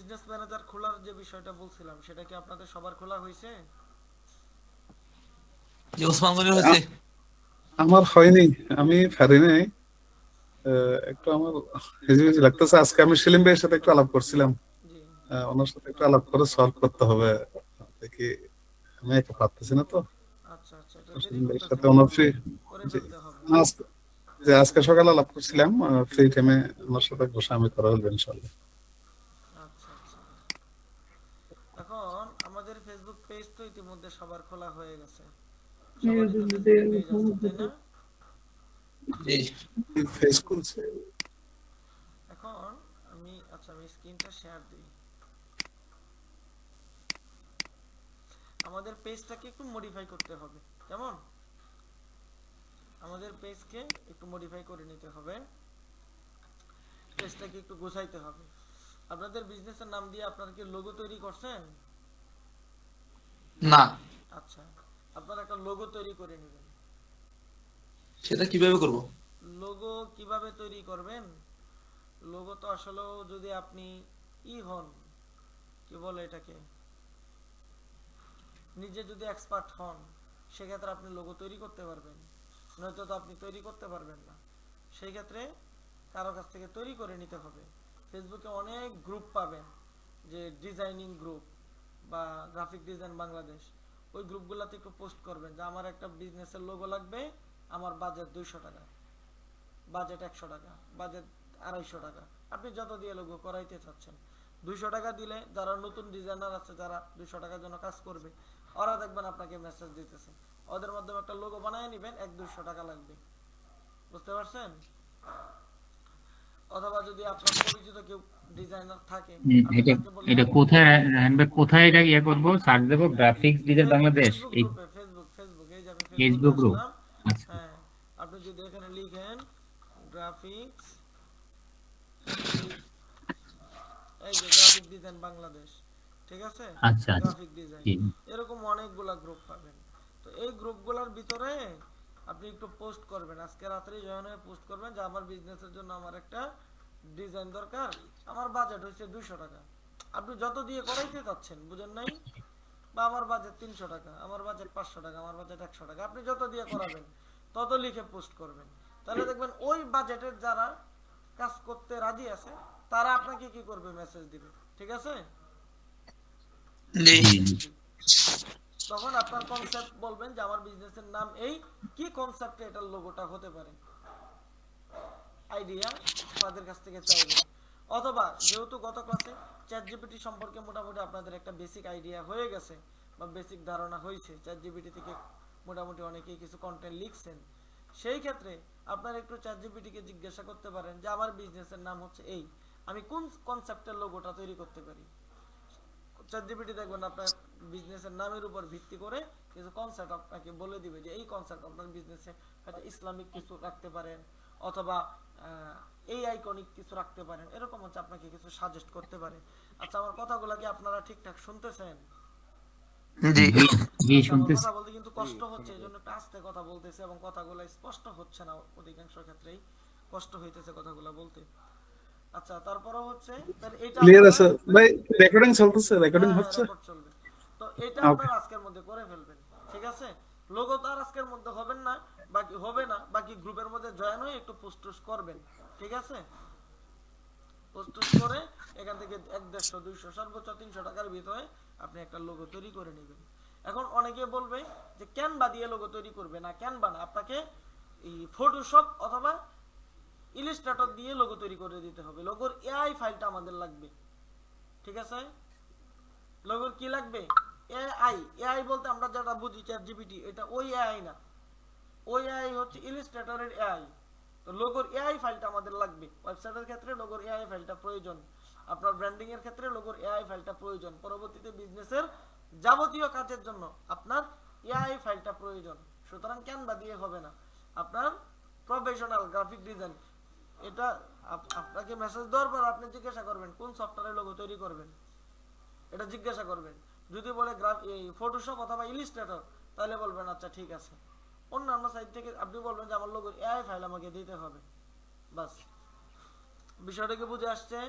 Business manager খোলার যে বিষয়টা বলছিলাম সেটা কি আপনাদের সবার খোলা হয়েছে? যে ওসমান গনির হয়েছে। আ- আমার হয়নি, আমি পারি নাই। একটু আমার হিজিবিজি লাগতেছে। আজকে আমি সেলিম ভাইয়ের সাথে একটু আলাপ করছিলাম। জি। ওনার সাথে একটু আলাপ করে সলভ করতে হবে দেখি। আমি একা পারতেছি না তো। আচ্ছা আচ্ছা, এটা দেরি সেলিম ভাইয়ের সাথে করতেছেন ওনার কেন? ফ্রি করে যে ফেলতে হবে। আজকে যে আজকে সকালে আলাপ করছিলাম, ফ্রি টাইমে ওনার সাথে বসে আমি করে ফেলবো ইনশাল্লাহ। আচ্ছা আচ্ছা। এখন আমাদের ফেসবুক পেজ তো ইতিমধ্যে সবার খোলা হয়ে গেছে। সবারই তো ফেসবুক পেজ আছে, তাই না? জি। ফেস খুলছে। এখন আমি স্ক্রিনটা শেয়ার দিই। আমাদের পেজটাকে একটু মডিফাই করতে হবে। কেমন? আমাদের পেজকে একটু মডিফাই করে নিতে হবে। পেজটাকে একটু গোছাইতে হবে। আপনাদের বিজনেসের নাম দিয়ে আপনারা কি লোগো তৈরি করছেন? না, আচ্ছা, আপনারা একটা লোগো তৈরি করে নেবেন। সেটা কিভাবে করব? লোগো কিভাবে তৈরি করবেন? লোগো তো আসলে যদি আপনি হন, কি বলে এটাকে, নিজে যদি এক্সপার্ট হন, সেক্ষেত্রে আপনি লোগো তৈরি করতে পারবেন। নয়তো তো আপনি তৈরি করতে পারবেন না। সেই ক্ষেত্রে কারো কাছ থেকে তৈরি করে নিতে হবে। ফেসবুকে অনেক গ্রুপ পাবেন, যে ডিজাইনিং গ্রুপ বা গ্রাফিক ডিজাইন বাংলাদেশ। ওই গ্রুপগুলোতে একটু পোস্ট করবেন যে আমার একটা বিজনেসের লোগো লাগবে, আমার বাজেট 200 টাকা, বাজেট 100 টাকা, বাজেট 250 টাকা। আপনি যত দিয়ে লোগো করাইতে চাচ্ছেন, 200 টাকা দিলে যারা নতুন ডিজাইনার আছে, যারা 200 টাকার জন্য কাজ করবে, ওরা দেখবেন আপনাকে মেসেজ দিতেছে। ওদের মাধ্যমে একটা লোগো বানিয়ে নেবেন, 1-200 টাকা লাগবে। বুঝতে পারছেন? অথবা যদি আপনার পরিচিত কেউ ডিজাইনার থাকে, আপনি এটা তাকে এটা বললেন। কোথায় রায়হান ভাই, কোথায় এটা ইয়ে করবো, সার্চ দেবো? গ্রাফিক্স ডিজাইন বাংলাদেশ, ফেসবুক এই গ্রুপে, ফেসবুক এই যে আমি ফেসবুকে ফেসবুক গ্রুপ? আসলাম। আচ্ছা হ্যাঁ, আপনি যদি এখানে লিখেন গ্রাফিক্স, এই এই যে গ্রাফিক ডিজাইন বাংলাদেশ, ঠিক আছে? আচ্ছা আচ্ছা। গ্রাফিক ডিজাইন, জি। এরকম অনেকগুলা গ্রুপ পাবেন। তো এই গ্রুপগুলোর ভিতরে আপনি একটু পোস্ট করবেন, আজকে রাত্রে জয়েন হয়ে পোস্ট করবেন যে আমার বিজনেসের জন্য আমার একটা ডিজাইন দরকার, আমার বাজেট হচ্ছে 200 টাকা। আপনি যত দিয়ে করাইতে চাচ্ছেন, বুঝেন নাই? বা আমার বাজেট 300 টাকা, আমার বাজেট 500 টাকা, আমার বাজেট 100 টাকা, আপনি যত দিয়ে করাবেন তত লিখে পোস্ট করবেন। তাহলে দেখবেন ওই বাজেটের যারা কাজ করতে রাজি আছে, তারা আপনাকে কি করবে, মেসেজ দিবে। ঠিক আছে? জি। জি জি। তখন আপনার কনসেপ্ট বলবেন যে আমার বিজনেসের নাম এই, কি কনসেপ্টে এটার লোগোটা হতে পারে, আইডিয়া তাদের কাছ থেকে চাইবেন। অথবা যেহেতু গত ক্লাসে চ্যাট জিপিটি সম্পর্কে মোটামুটি আপনাদের একটা বেসিক আইডিয়া হয়ে গেছে বা বেসিক ধারণা হয়েছে, চ্যাট জিপিটি থেকে মোটামুটি অনেকেই কিছু কন্টেন্ট লিখছেন, সেই ক্ষেত্রে আপনারা একটু চ্যাট জিপিটিকে জিজ্ঞাসা করতে পারেন যে আমার বিজনেসের নাম হচ্ছে এই, আমি কোন কনসেপ্টের লোগোটা তৈরি করতে পারি। চ্যাট জিপিটি দেখবেন আপনার বিজনেসের নামের উপর ভিত্তি করে কিছু কনসেপ্ট আপনাকে বলে দিবে যে এই কনসেপ্ট আপনার বিজনেসে হয়তো ইসলামিক কিছু রাখতে পারেন, অথবা এই আইকনিক কিছু রাখতে পারেন, এরকম হচ্ছে আপনাকে কিছু সাজেস্ট করতে পারে। আচ্ছা, আমার কথাগুলো কি আপনারা ঠিকঠাক শুনতেছেন? জি। জি জি, আচ্ছা, আমার শুনতেছি। কথা বলতে কিন্তু কষ্ট হচ্ছে, এই জন্য একটু আস্তে কথা বলতেছে এবং কথাগুলো স্পষ্ট হচ্ছে না, অধিকাংশ ক্ষেত্রেই কষ্ট হইতেছে কথাগুলো বলতে। আচ্ছা, তারপরে হচ্ছে তাহলে এটা ক্লিয়ার আপনারা, আছে ভাই? রেকর্ডিং চলতেছে, রেকর্ডিং হ্যাঁ হ্যাঁ, হচ্ছে। রেকর্ড চলবে। তো এটা ওকে। আপনার আজকের মধ্যে করে ফেলবেন। ঠিক আছে? লোগো তো আর আজকের মধ্যে হবেন না, বাকি হবে না, বাকি গ্রুপের মধ্যে জয়েন হয়ে একটু পোস্ট করবেন। ঠিক আছে? পোস্ট করে এখান থেকে 100, 150, 200, সর্বোচ্চ 300 টাকার ভিতরে আপনি একটা লোগো তৈরি করে নেবেন। এখন অনেকে বলবে যে ক্যানভা দিয়ে লোগো তৈরি করবে, না ক্যানভা না, আপনাকে এই ফটোশপ অথবা ইলাস্ট্রেটর দিয়ে লোগো তৈরি করে দিতে হবে। লোগোর এআই ফাইলটা আমাদের লাগবে। ঠিক আছে? লোগোর কি লাগবে? এআই। এআই বলতে আমরা যেটা বুঝি চ্যাট জিপিটি, এটা ওই এআই না। ওই এআই হচ্ছে ইলাস্ট্রেটরের এআই। তো লোগোর এআই ফাইলটা আমাদের লাগবে। ওয়েবসাইটের ক্ষেত্রে লোগোর এআই ফাইলটা প্রয়োজন, আপনার ব্র্যান্ডিং এর ক্ষেত্রে লোগোর এআই ফাইলটা প্রয়োজন, পরবর্তীতে বিজনেসের যাবতীয় কাজের জন্য আপনার এআই ফাইলটা প্রয়োজন। সুতরাং ক্যানভা দিয়ে হবে না, আপনার প্রফেশনাল গ্রাফিক ডিজাইন, এটা আপনাকে মেসেজ দেওয়ার পর আপনি জিজ্ঞাসা করবেন কোন সফটওয়্যারে লোগো তৈরি করবেন, এটা জিজ্ঞাসা করবেন। যদি বলে এই ফটোশপ অথবা ইলাস্ট্রেটর, তাহলে বলবেন আচ্ছা ঠিক আছে। অন্যান্য সাইট থেকে আপনি বলবেন যে আমার লোগোর এআই ফাইল আমাকে দিতে হবে। বাস, বিষয়টা কি বুঝে আসছে?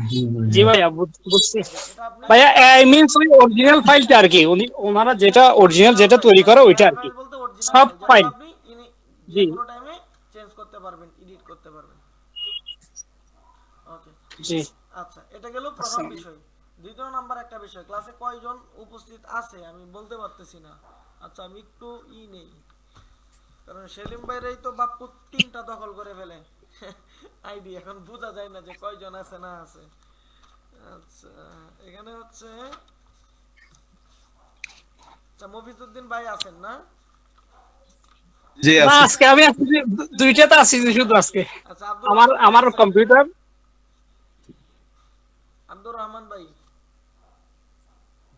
জি জি ভাইয়া বুঝছি এটা আপনি ভাইয়া আই মিনস ওই অরিজিনাল ফাইলটা আর কি ওনারা যেটা অরিজিনাল যেটা তৈরি করে ওইটা আর কি ফাইল বলতে অরিজিনাল সব ফাইল যেগুলো ফাইল আপনি যে জি কোনো টাইমে চেঞ্জ করতে পারবেন, এডিট করতে পারবেন। ওকে, জি আচ্ছা, এটা গেল প্রথম বিষয়। দ্বিতীয় নাম্বার একটা বিষয়, ক্লাসে কয়জন উপস্থিত আছে আমি বলতে পারতেছি না। আচ্ছা, আমি একটু নেই, কারণ সেলিম ভাইরাই তো বাপ্পু 3টা দখল করে ফেলে আইডি, এখন বোঝা যায় না যে কয়জন আছে না আছে। আচ্ছা, এখানে হচ্ছে আচ্ছা মফিজউদ্দিন ভাই আছেন না? জি না আছে। আজকে আমি আছি দুইটাতে আছি শুধু আজকে আচ্ছা, আব্দুর আমার রহমান ভাই আমার আছেন? কম্পিউটার আব্দুর রহমান ভাই,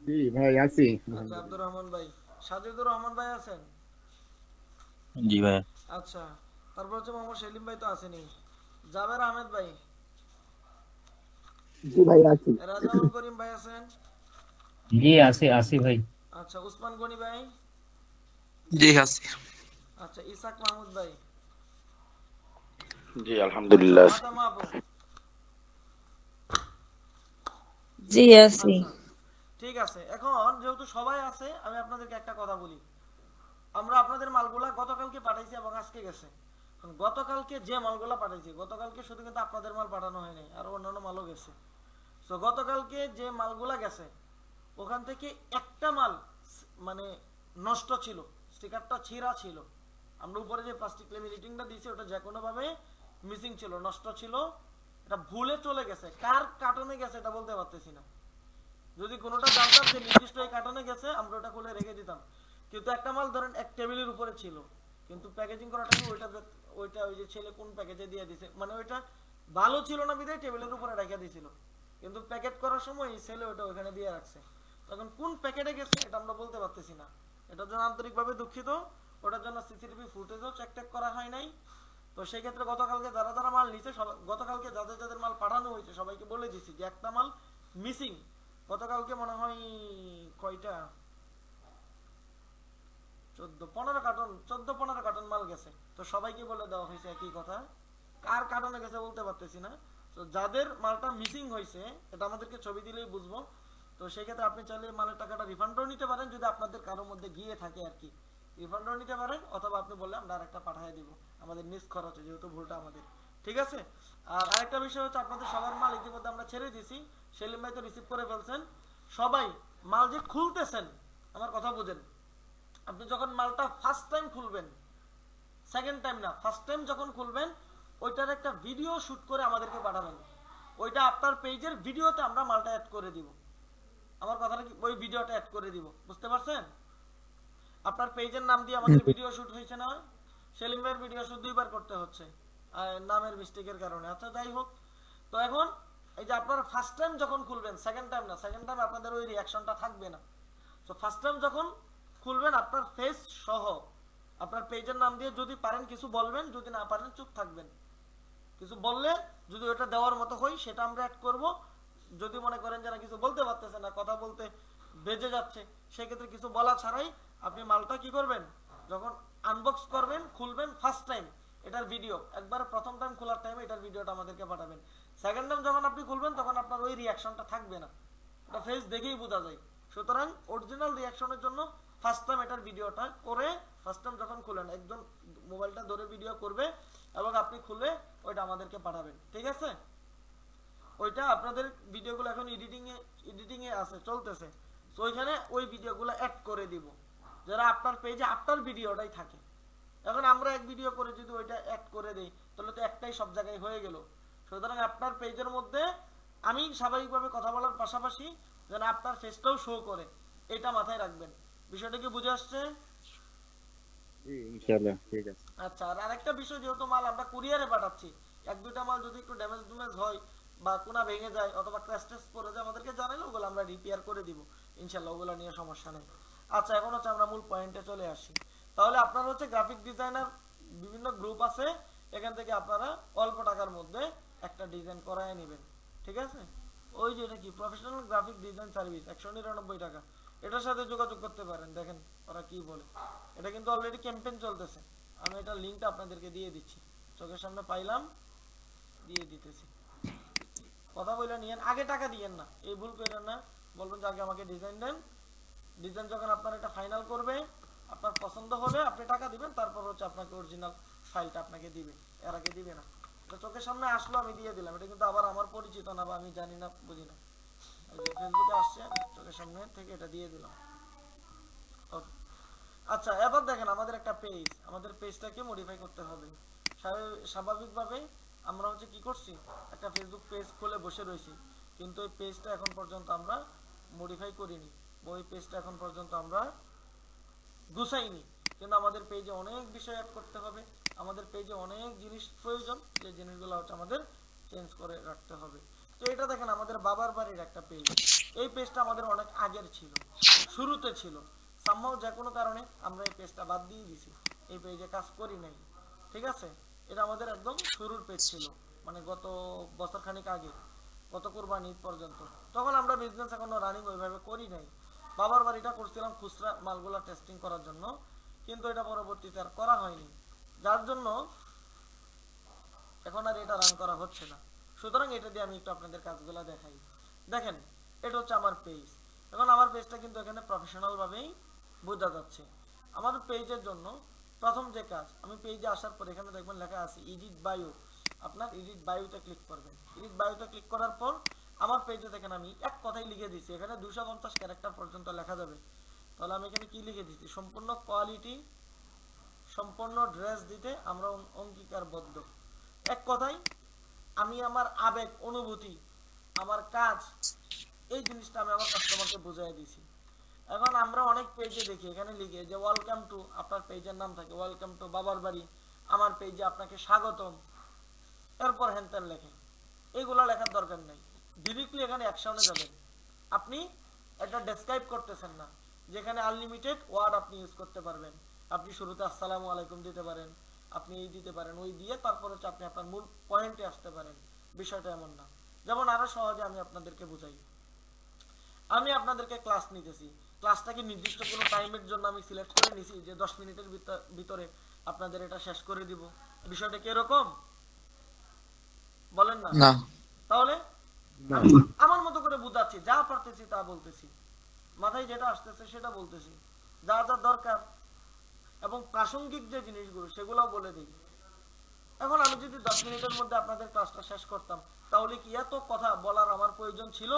জি ভাই আছি। আচ্ছা আব্দুর রহমান ভাই, সাজিদুর রহমান ভাই আছেন? জি ভাইয়া। আচ্ছা, তারপর হচ্ছে মোহাম্মদ সেলিম ভাই তো আসেনি। জাবের আহমেদ ভাই, জি ভাই আছি। রাজাউল করিম ভাই আছেন? জি আছি আছি ভাই। আচ্ছা, উসমান গনি ভাই, জি আছি। আচ্ছা ইসাক মাহমুদ ভাই, জি আচ্ছা আলহামদুলিল্লাহ। ফাতেমা আপু, জি আছি। আচ্ছা ঠিক আছে। এখন যেহেতু সবাই আছে, আমি আপনাদেরকে একটা কথা বলি। আমরা আপনাদের মালগুলা গতকালকে পাঠাইছি এবং আজকে গেছে। এখন গতকালকে যে মালগুলা পাঠাইছি, গতকালকে শুধু কিন্তু আপনাদের মাল পাঠানো হয়নি, আর অন্যান্য মালও গেছে। তো গতকালকে যে মালগুলা গেছে ওখান থেকে একটা মাল মানে নষ্ট ছিল, স্টিকারটা ছিঁড়া ছিল। আমরা উপরে যে প্লাস্টিক লেমিনেটিংটা দিয়েছি ওটা যে কোনো ভাবে মিসিং ছিল, নষ্ট ছিল, এটা ভুলে চলে গেছে। কার কার্টনে গেছে এটা বলতে পারতেছি না। যদি কোনোটা জানতাম যে নির্দিষ্ট এই কার্টনে গেছে, আমরা ওটা খুলে রেখে দিতাম। কিন্তু একটা মাল ধরেন এক টেবিলের উপরে ছিল, কিন্তু প্যাকেজিং করাটা কি ওইটা ওই যে ছেলে কোন প্যাকেজে দিয়ে দিছে, মানে ওইটা ভালো ছিল না বিধায় টেবিলের উপরে রেখে দিয়েছিল, কিন্তু প্যাকেট করার সময় ছেলে ওটা ওখানে দিয়ে রাখছে। তখন কোন প্যাকেটে গেছে এটা আমরা বলতে পারতেছি না। এটার জন্য আন্তরিকভাবে দুঃখিত। ওটার জন্য সিসিটিভি ফুটেজও চেক করা হয় নাই। তো সেই ক্ষেত্রে গতকালকে যারা যারা মাল নিছে, গতকালকে যাদের যাদের মাল পাঠানো হয়েছে সবাইকে বলে দিছি যে একটা মাল মিসিং। গতকালকে মনে হয় কয়টা 14-15 কার্টন মাল গেছে। তো সবাইকে বলে দেওয়া হয়েছে একই কথা। কার কার্টনে গেছে বলতে পারতেছি না। তো যাদের মালটা মিসিং হয়েছে এটা আমাদেরকে ছবি দিলেই বুঝবো। তো সেই ক্ষেত্রে আপনি চাইলে মালের টাকাটা রিফান্ডও নিতে পারেন, যদি আপনাদের কারোর মধ্যে গিয়ে থাকে আর কি, রিফান্ডও নিতে পারেন, অথবা আপনি বললে আমরা আরেকটা পাঠিয়ে দিব, আমাদের নিজ খরচে, যেহেতু ভুলটা আমাদের। ঠিক আছে। আর আরেকটা বিষয় হচ্ছে, আপনাদের সবার মাল ইতিমধ্যে আমরা ছেড়ে দিয়েছি, সেলিম ভাই তো রিসিভ করে ফেলছেন। সবাই মাল যে খুলতেছেন, আমার কথা বুঝেন, আপনি যখন মালটা ফার্স্ট টাইম খুলবেন, সেকেন্ড টাইম না, ফার্স্ট টাইম যখন খুলবেন, ওইটার একটা ভিডিও শুট করে আমাদেরকে পাঠাবেন। ওইটা আপনার পেজের ভিডিওতে আমরা মালটা অ্যাড করে দিব। আমার কথাটা কি, ওই ভিডিওটা অ্যাড করে দিব, বুঝতে পারছেন? আপনার পেজের নাম দিয়ে আমাদের ভিডিও শুট হয়েছে না, সেলিম ভাইয়ের ভিডিও শুট 2বার করতে হচ্ছে নামের মিস্টেকের কারণে। আচ্ছা যাই হোক। তো এখন এই যে আপনারা ফার্স্ট টাইম যখন খুলবেন, সেকেন্ড টাইম না, সেকেন্ড টাইম আপনাদের ওই রিয়াকশনটা থাকবে না। তো ফার্স্ট টাইম যখন খুলবেন, আপনার ফেস সহ আপনার পেজের নাম দিয়ে যদি পারেন কিছু বলবেন, যদি না পারেন চুপ থাকবেন। কিছু বললে যদি ওটা দেওয়ার মতো হয় সেটা আমরা অ্যাড করব। যদি মনে করেন যারা কিছু বলতে পারতেছে না, কথা বলতে বেজে যাচ্ছে, সেক্ষেত্রে কিছু বলা ছাড়াই আপনি মালটা কি করবেন, যখন আনবক্স করবেন, খুলবেন ফার্স্ট টাইম, এটার ভিডিও একবার প্রথম টাইম খোলার টাইমে এটার ভিডিওটা আমাদেরকে পাঠাবেন। সেকেন্ড টাইম যখন আপনি খুলবেন তখন আপনার ওই রিয়াকশনটা থাকবে না, এটা ফেস দেখেই বোঝা যায়। সুতরাং অরিজিনাল রিয়াকশনের জন্য ফার্স্ট টাইম এটার ভিডিওটা করে, ফার্স্ট টাইম যখন খুলেন একজন মোবাইলটা ধরে ভিডিও করবে এবং আপনি খুলে ওইটা আমাদেরকে পাঠাবেন। ঠিক আছে। ওইটা আপনাদের ভিডিওগুলো এখন এডিটিং এ আছে, চলতেছে। তো ওইখানে ওই ভিডিওগুলো অ্যাড করে দিব, যারা আপনার পেজে আপনার ভিডিওটাই থাকে। এখন আমরা এক ভিডিও করে যদি ওইটা অ্যাড করে দেই, তাহলে তো একটাই সব জায়গায় হয়ে গেল। সুতরাং আপনার পেজের মধ্যে আমি স্বাভাবিকভাবে কথা বলার পাশাপাশি যেন আপনার ফেসটাও শো করে, এটা মাথায় রাখবেন। বিষয়টা কি বুঝে আসছে? জি ইনশাআল্লাহ ঠিক আছে। আচ্ছা, আর আরেকটা বিষয়, যেহেতু মাল আমরা কুরিয়ারে পাঠাচ্ছি, এক দুইটা মাল যদি একটু ড্যামেজ হয় বা কোনা ভেঙে যায় অথবা ক্র্যাশ টেস্ট পড়ে যায়, আমাদেরকে জানালে ওগুলো আমরা রিপেয়ার করে দিব ইনশাআল্লাহ, ওগুলো নিয়ে সমস্যা নেই। আচ্ছা, এখন হচ্ছে আমরা মূল পয়েন্টে চলে আসি। তাহলে আপনার হচ্ছে গ্রাফিক ডিজাইনার বিভিন্ন গ্রুপ আছে, এখান থেকে আপনারা অল্প টাকার মধ্যে একটা ডিজাইন করায় নেবেন। ঠিক আছে। ওই যে এটা কি প্রফেশনাল গ্রাফিক ডিজাইন সার্ভিস, 199 টাকা, এটার সাথে যোগাযোগ করতে পারেন। দেখেন ওরা কি বলে। এটা কিন্তু অলরেডি ক্যাম্পেইন চলতেছে, আমি এটা লিংকটা আপনাদেরকে দিয়ে দিচ্ছি, চোখের সামনে পাইলাম, দিয়ে দিতেছি। কথা বলেন নিয়েন, আগে টাকা দিয়েন না, এই ভুল করেন না। বলবেন যে আগে আমাকে ডিজাইন দেন, ডিজাইন যখন আপনার এটা ফাইনাল করবে, আপনার পছন্দ হলে আপনি টাকা দিবেন, তারপর হচ্ছে আপনাকে অরিজিনাল ফাইলটা আপনাকে দিবে, এর আগে দিবে না। এটা চোখের সামনে আসলো আমি দিয়ে দিলাম, এটা কিন্তু আবার আমার পরিচিত না বা আমি জানি না বুঝি না, ফেসবুকে আসছে চোখের সামনে থেকে এটা দিয়ে দিলাম। ওকে, আচ্ছা এবার দেখেন আমাদের একটা পেজ, আমাদের পেজটাকে মডিফাই করতে হবে। স্বাভাবিকভাবে আমরা হচ্ছে কি করছি, একটা ফেসবুক পেজ খুলে বসে রয়েছি, কিন্তু এই পেজটা এখন পর্যন্ত আমরা মডিফাই করিনি, ওই পেজটা এখন পর্যন্ত আমরা গুছাইনি। কিন্তু আমাদের পেজে অনেক বিষয় অ্যাড করতে হবে, আমাদের পেজে অনেক জিনিস প্রয়োজন, যে জিনিসগুলো হচ্ছে আমাদের চেঞ্জ করে রাখতে হবে। তো এটা দেখেন আমাদের বাবার বাড়ির একটা পেজ, এই পেজটা আমাদের অনেক আগের ছিল, শুরুতে ছিল, সামহাও যে কোনো কারণে আমরা এই পেজটা বাদ দিয়ে দিছি, এই পেজে কাজ করি নাই। ঠিক আছে, এটা আমাদের একদম শুরুর পেজ ছিল, মানে গত বছর খানিক আগে, গত কুরবানি ঈদ পর্যন্ত, তখন আমরা বিজনেস এখনো রানিং ওইভাবে করি নাই। বাবার বাড়িটা করছিলাম খুচরা মালগুলা টেস্টিং করার জন্য, কিন্তু এটা পরবর্তীতে আর করা হয়নি, যার জন্য এখন আর এটা রান করা হচ্ছে না। সুতরাং এটা দিয়ে আমি একটু আপনাদের কাজগুলো দেখাই। দেখেন এটা হচ্ছে আমার পেজ, এখন আমার পেজটা কিন্তু এখানে প্রফেশনাল ভাবেই বোঝা যাচ্ছে। আমাদের পেজের জন্য প্রথম যে কাজ, আমি পেজে আসার পর এখানে দেখবেন লেখা আছে এডিট বায়ো, আপনার এডিট বায়োতে ক্লিক করবেন। এডিট বায়োতে ক্লিক করার পর আমার পেজে দেখেন আমি এক কথাই লিখে দিচ্ছি, এখানে 250 ক্যারেক্টার পর্যন্ত লেখা যাবে। তাহলে আমি এখানে কি লিখে দিচ্ছি, সম্পূর্ণ কোয়ালিটি, সম্পূর্ণ ড্রেস দিতে আমরা অঙ্গীকারবদ্ধ। এক কথাই আমি আমার আবেগ, অনুভূতি, আমার কাজ, এই জিনিসটা আমি আমার কাস্টমারকে বুঝিয়ে দিয়েছি। এখন আমরা অনেক পেজে দেখি এখানে লিখে যে ওয়েলকাম টু, আপনার পেজের নাম থাকে ওয়েলকাম টু বাবার বাড়ি, আমার পেজে আপনাকে স্বাগতম, এরপর হ্যানত্যান লেখে, এইগুলা লেখার দরকার নেই। ডিরেক্টলি এখানে অ্যাকশনে যাবেন, আপনি এটা ডেসক্রাইব করতেছেন না, যেখানে আনলিমিটেড ওয়ার্ড আপনি ইউজ করতে পারবেন। আপনি শুরুতে আসসালামু আলাইকুম দিতে পারেন, আপনি এই দিতে পারেন, ওই দিয়ে তারপর হচ্ছে আপনি আপনার মূল পয়েন্টে আসতে পারেন। বিষয়টা এমন না, যেমন আরো সহজে আমি আপনাদেরকে বুঝাই। আমি আপনাদেরকে ক্লাস নিতেছি, ক্লাসটাকে নির্দিষ্ট কোনো টাইমের জন্য আমি সিলেক্ট করে নিছি যে 10 মিনিটের ভিতরে আপনাদের এটা শেষ করে দিব, বিষয়টা কি এরকম? বলেন না। না। তাহলে আমি আমার মতো করে বুঝাচ্ছি, যা পারতেছি তা বলতেছি, মাথায় যেটা আসতেছে সেটা বলতেছি, যা যা দরকার এবং প্রাসঙ্গিক যে জিনিসগুলো সেগুলোও বলে দিই। এখন আমি যদি 10 মিনিটের মধ্যে আপনাদের ক্লাসটা শেষ করতাম, তাহলে কি এত কথা বলার আমার প্রয়োজন ছিল?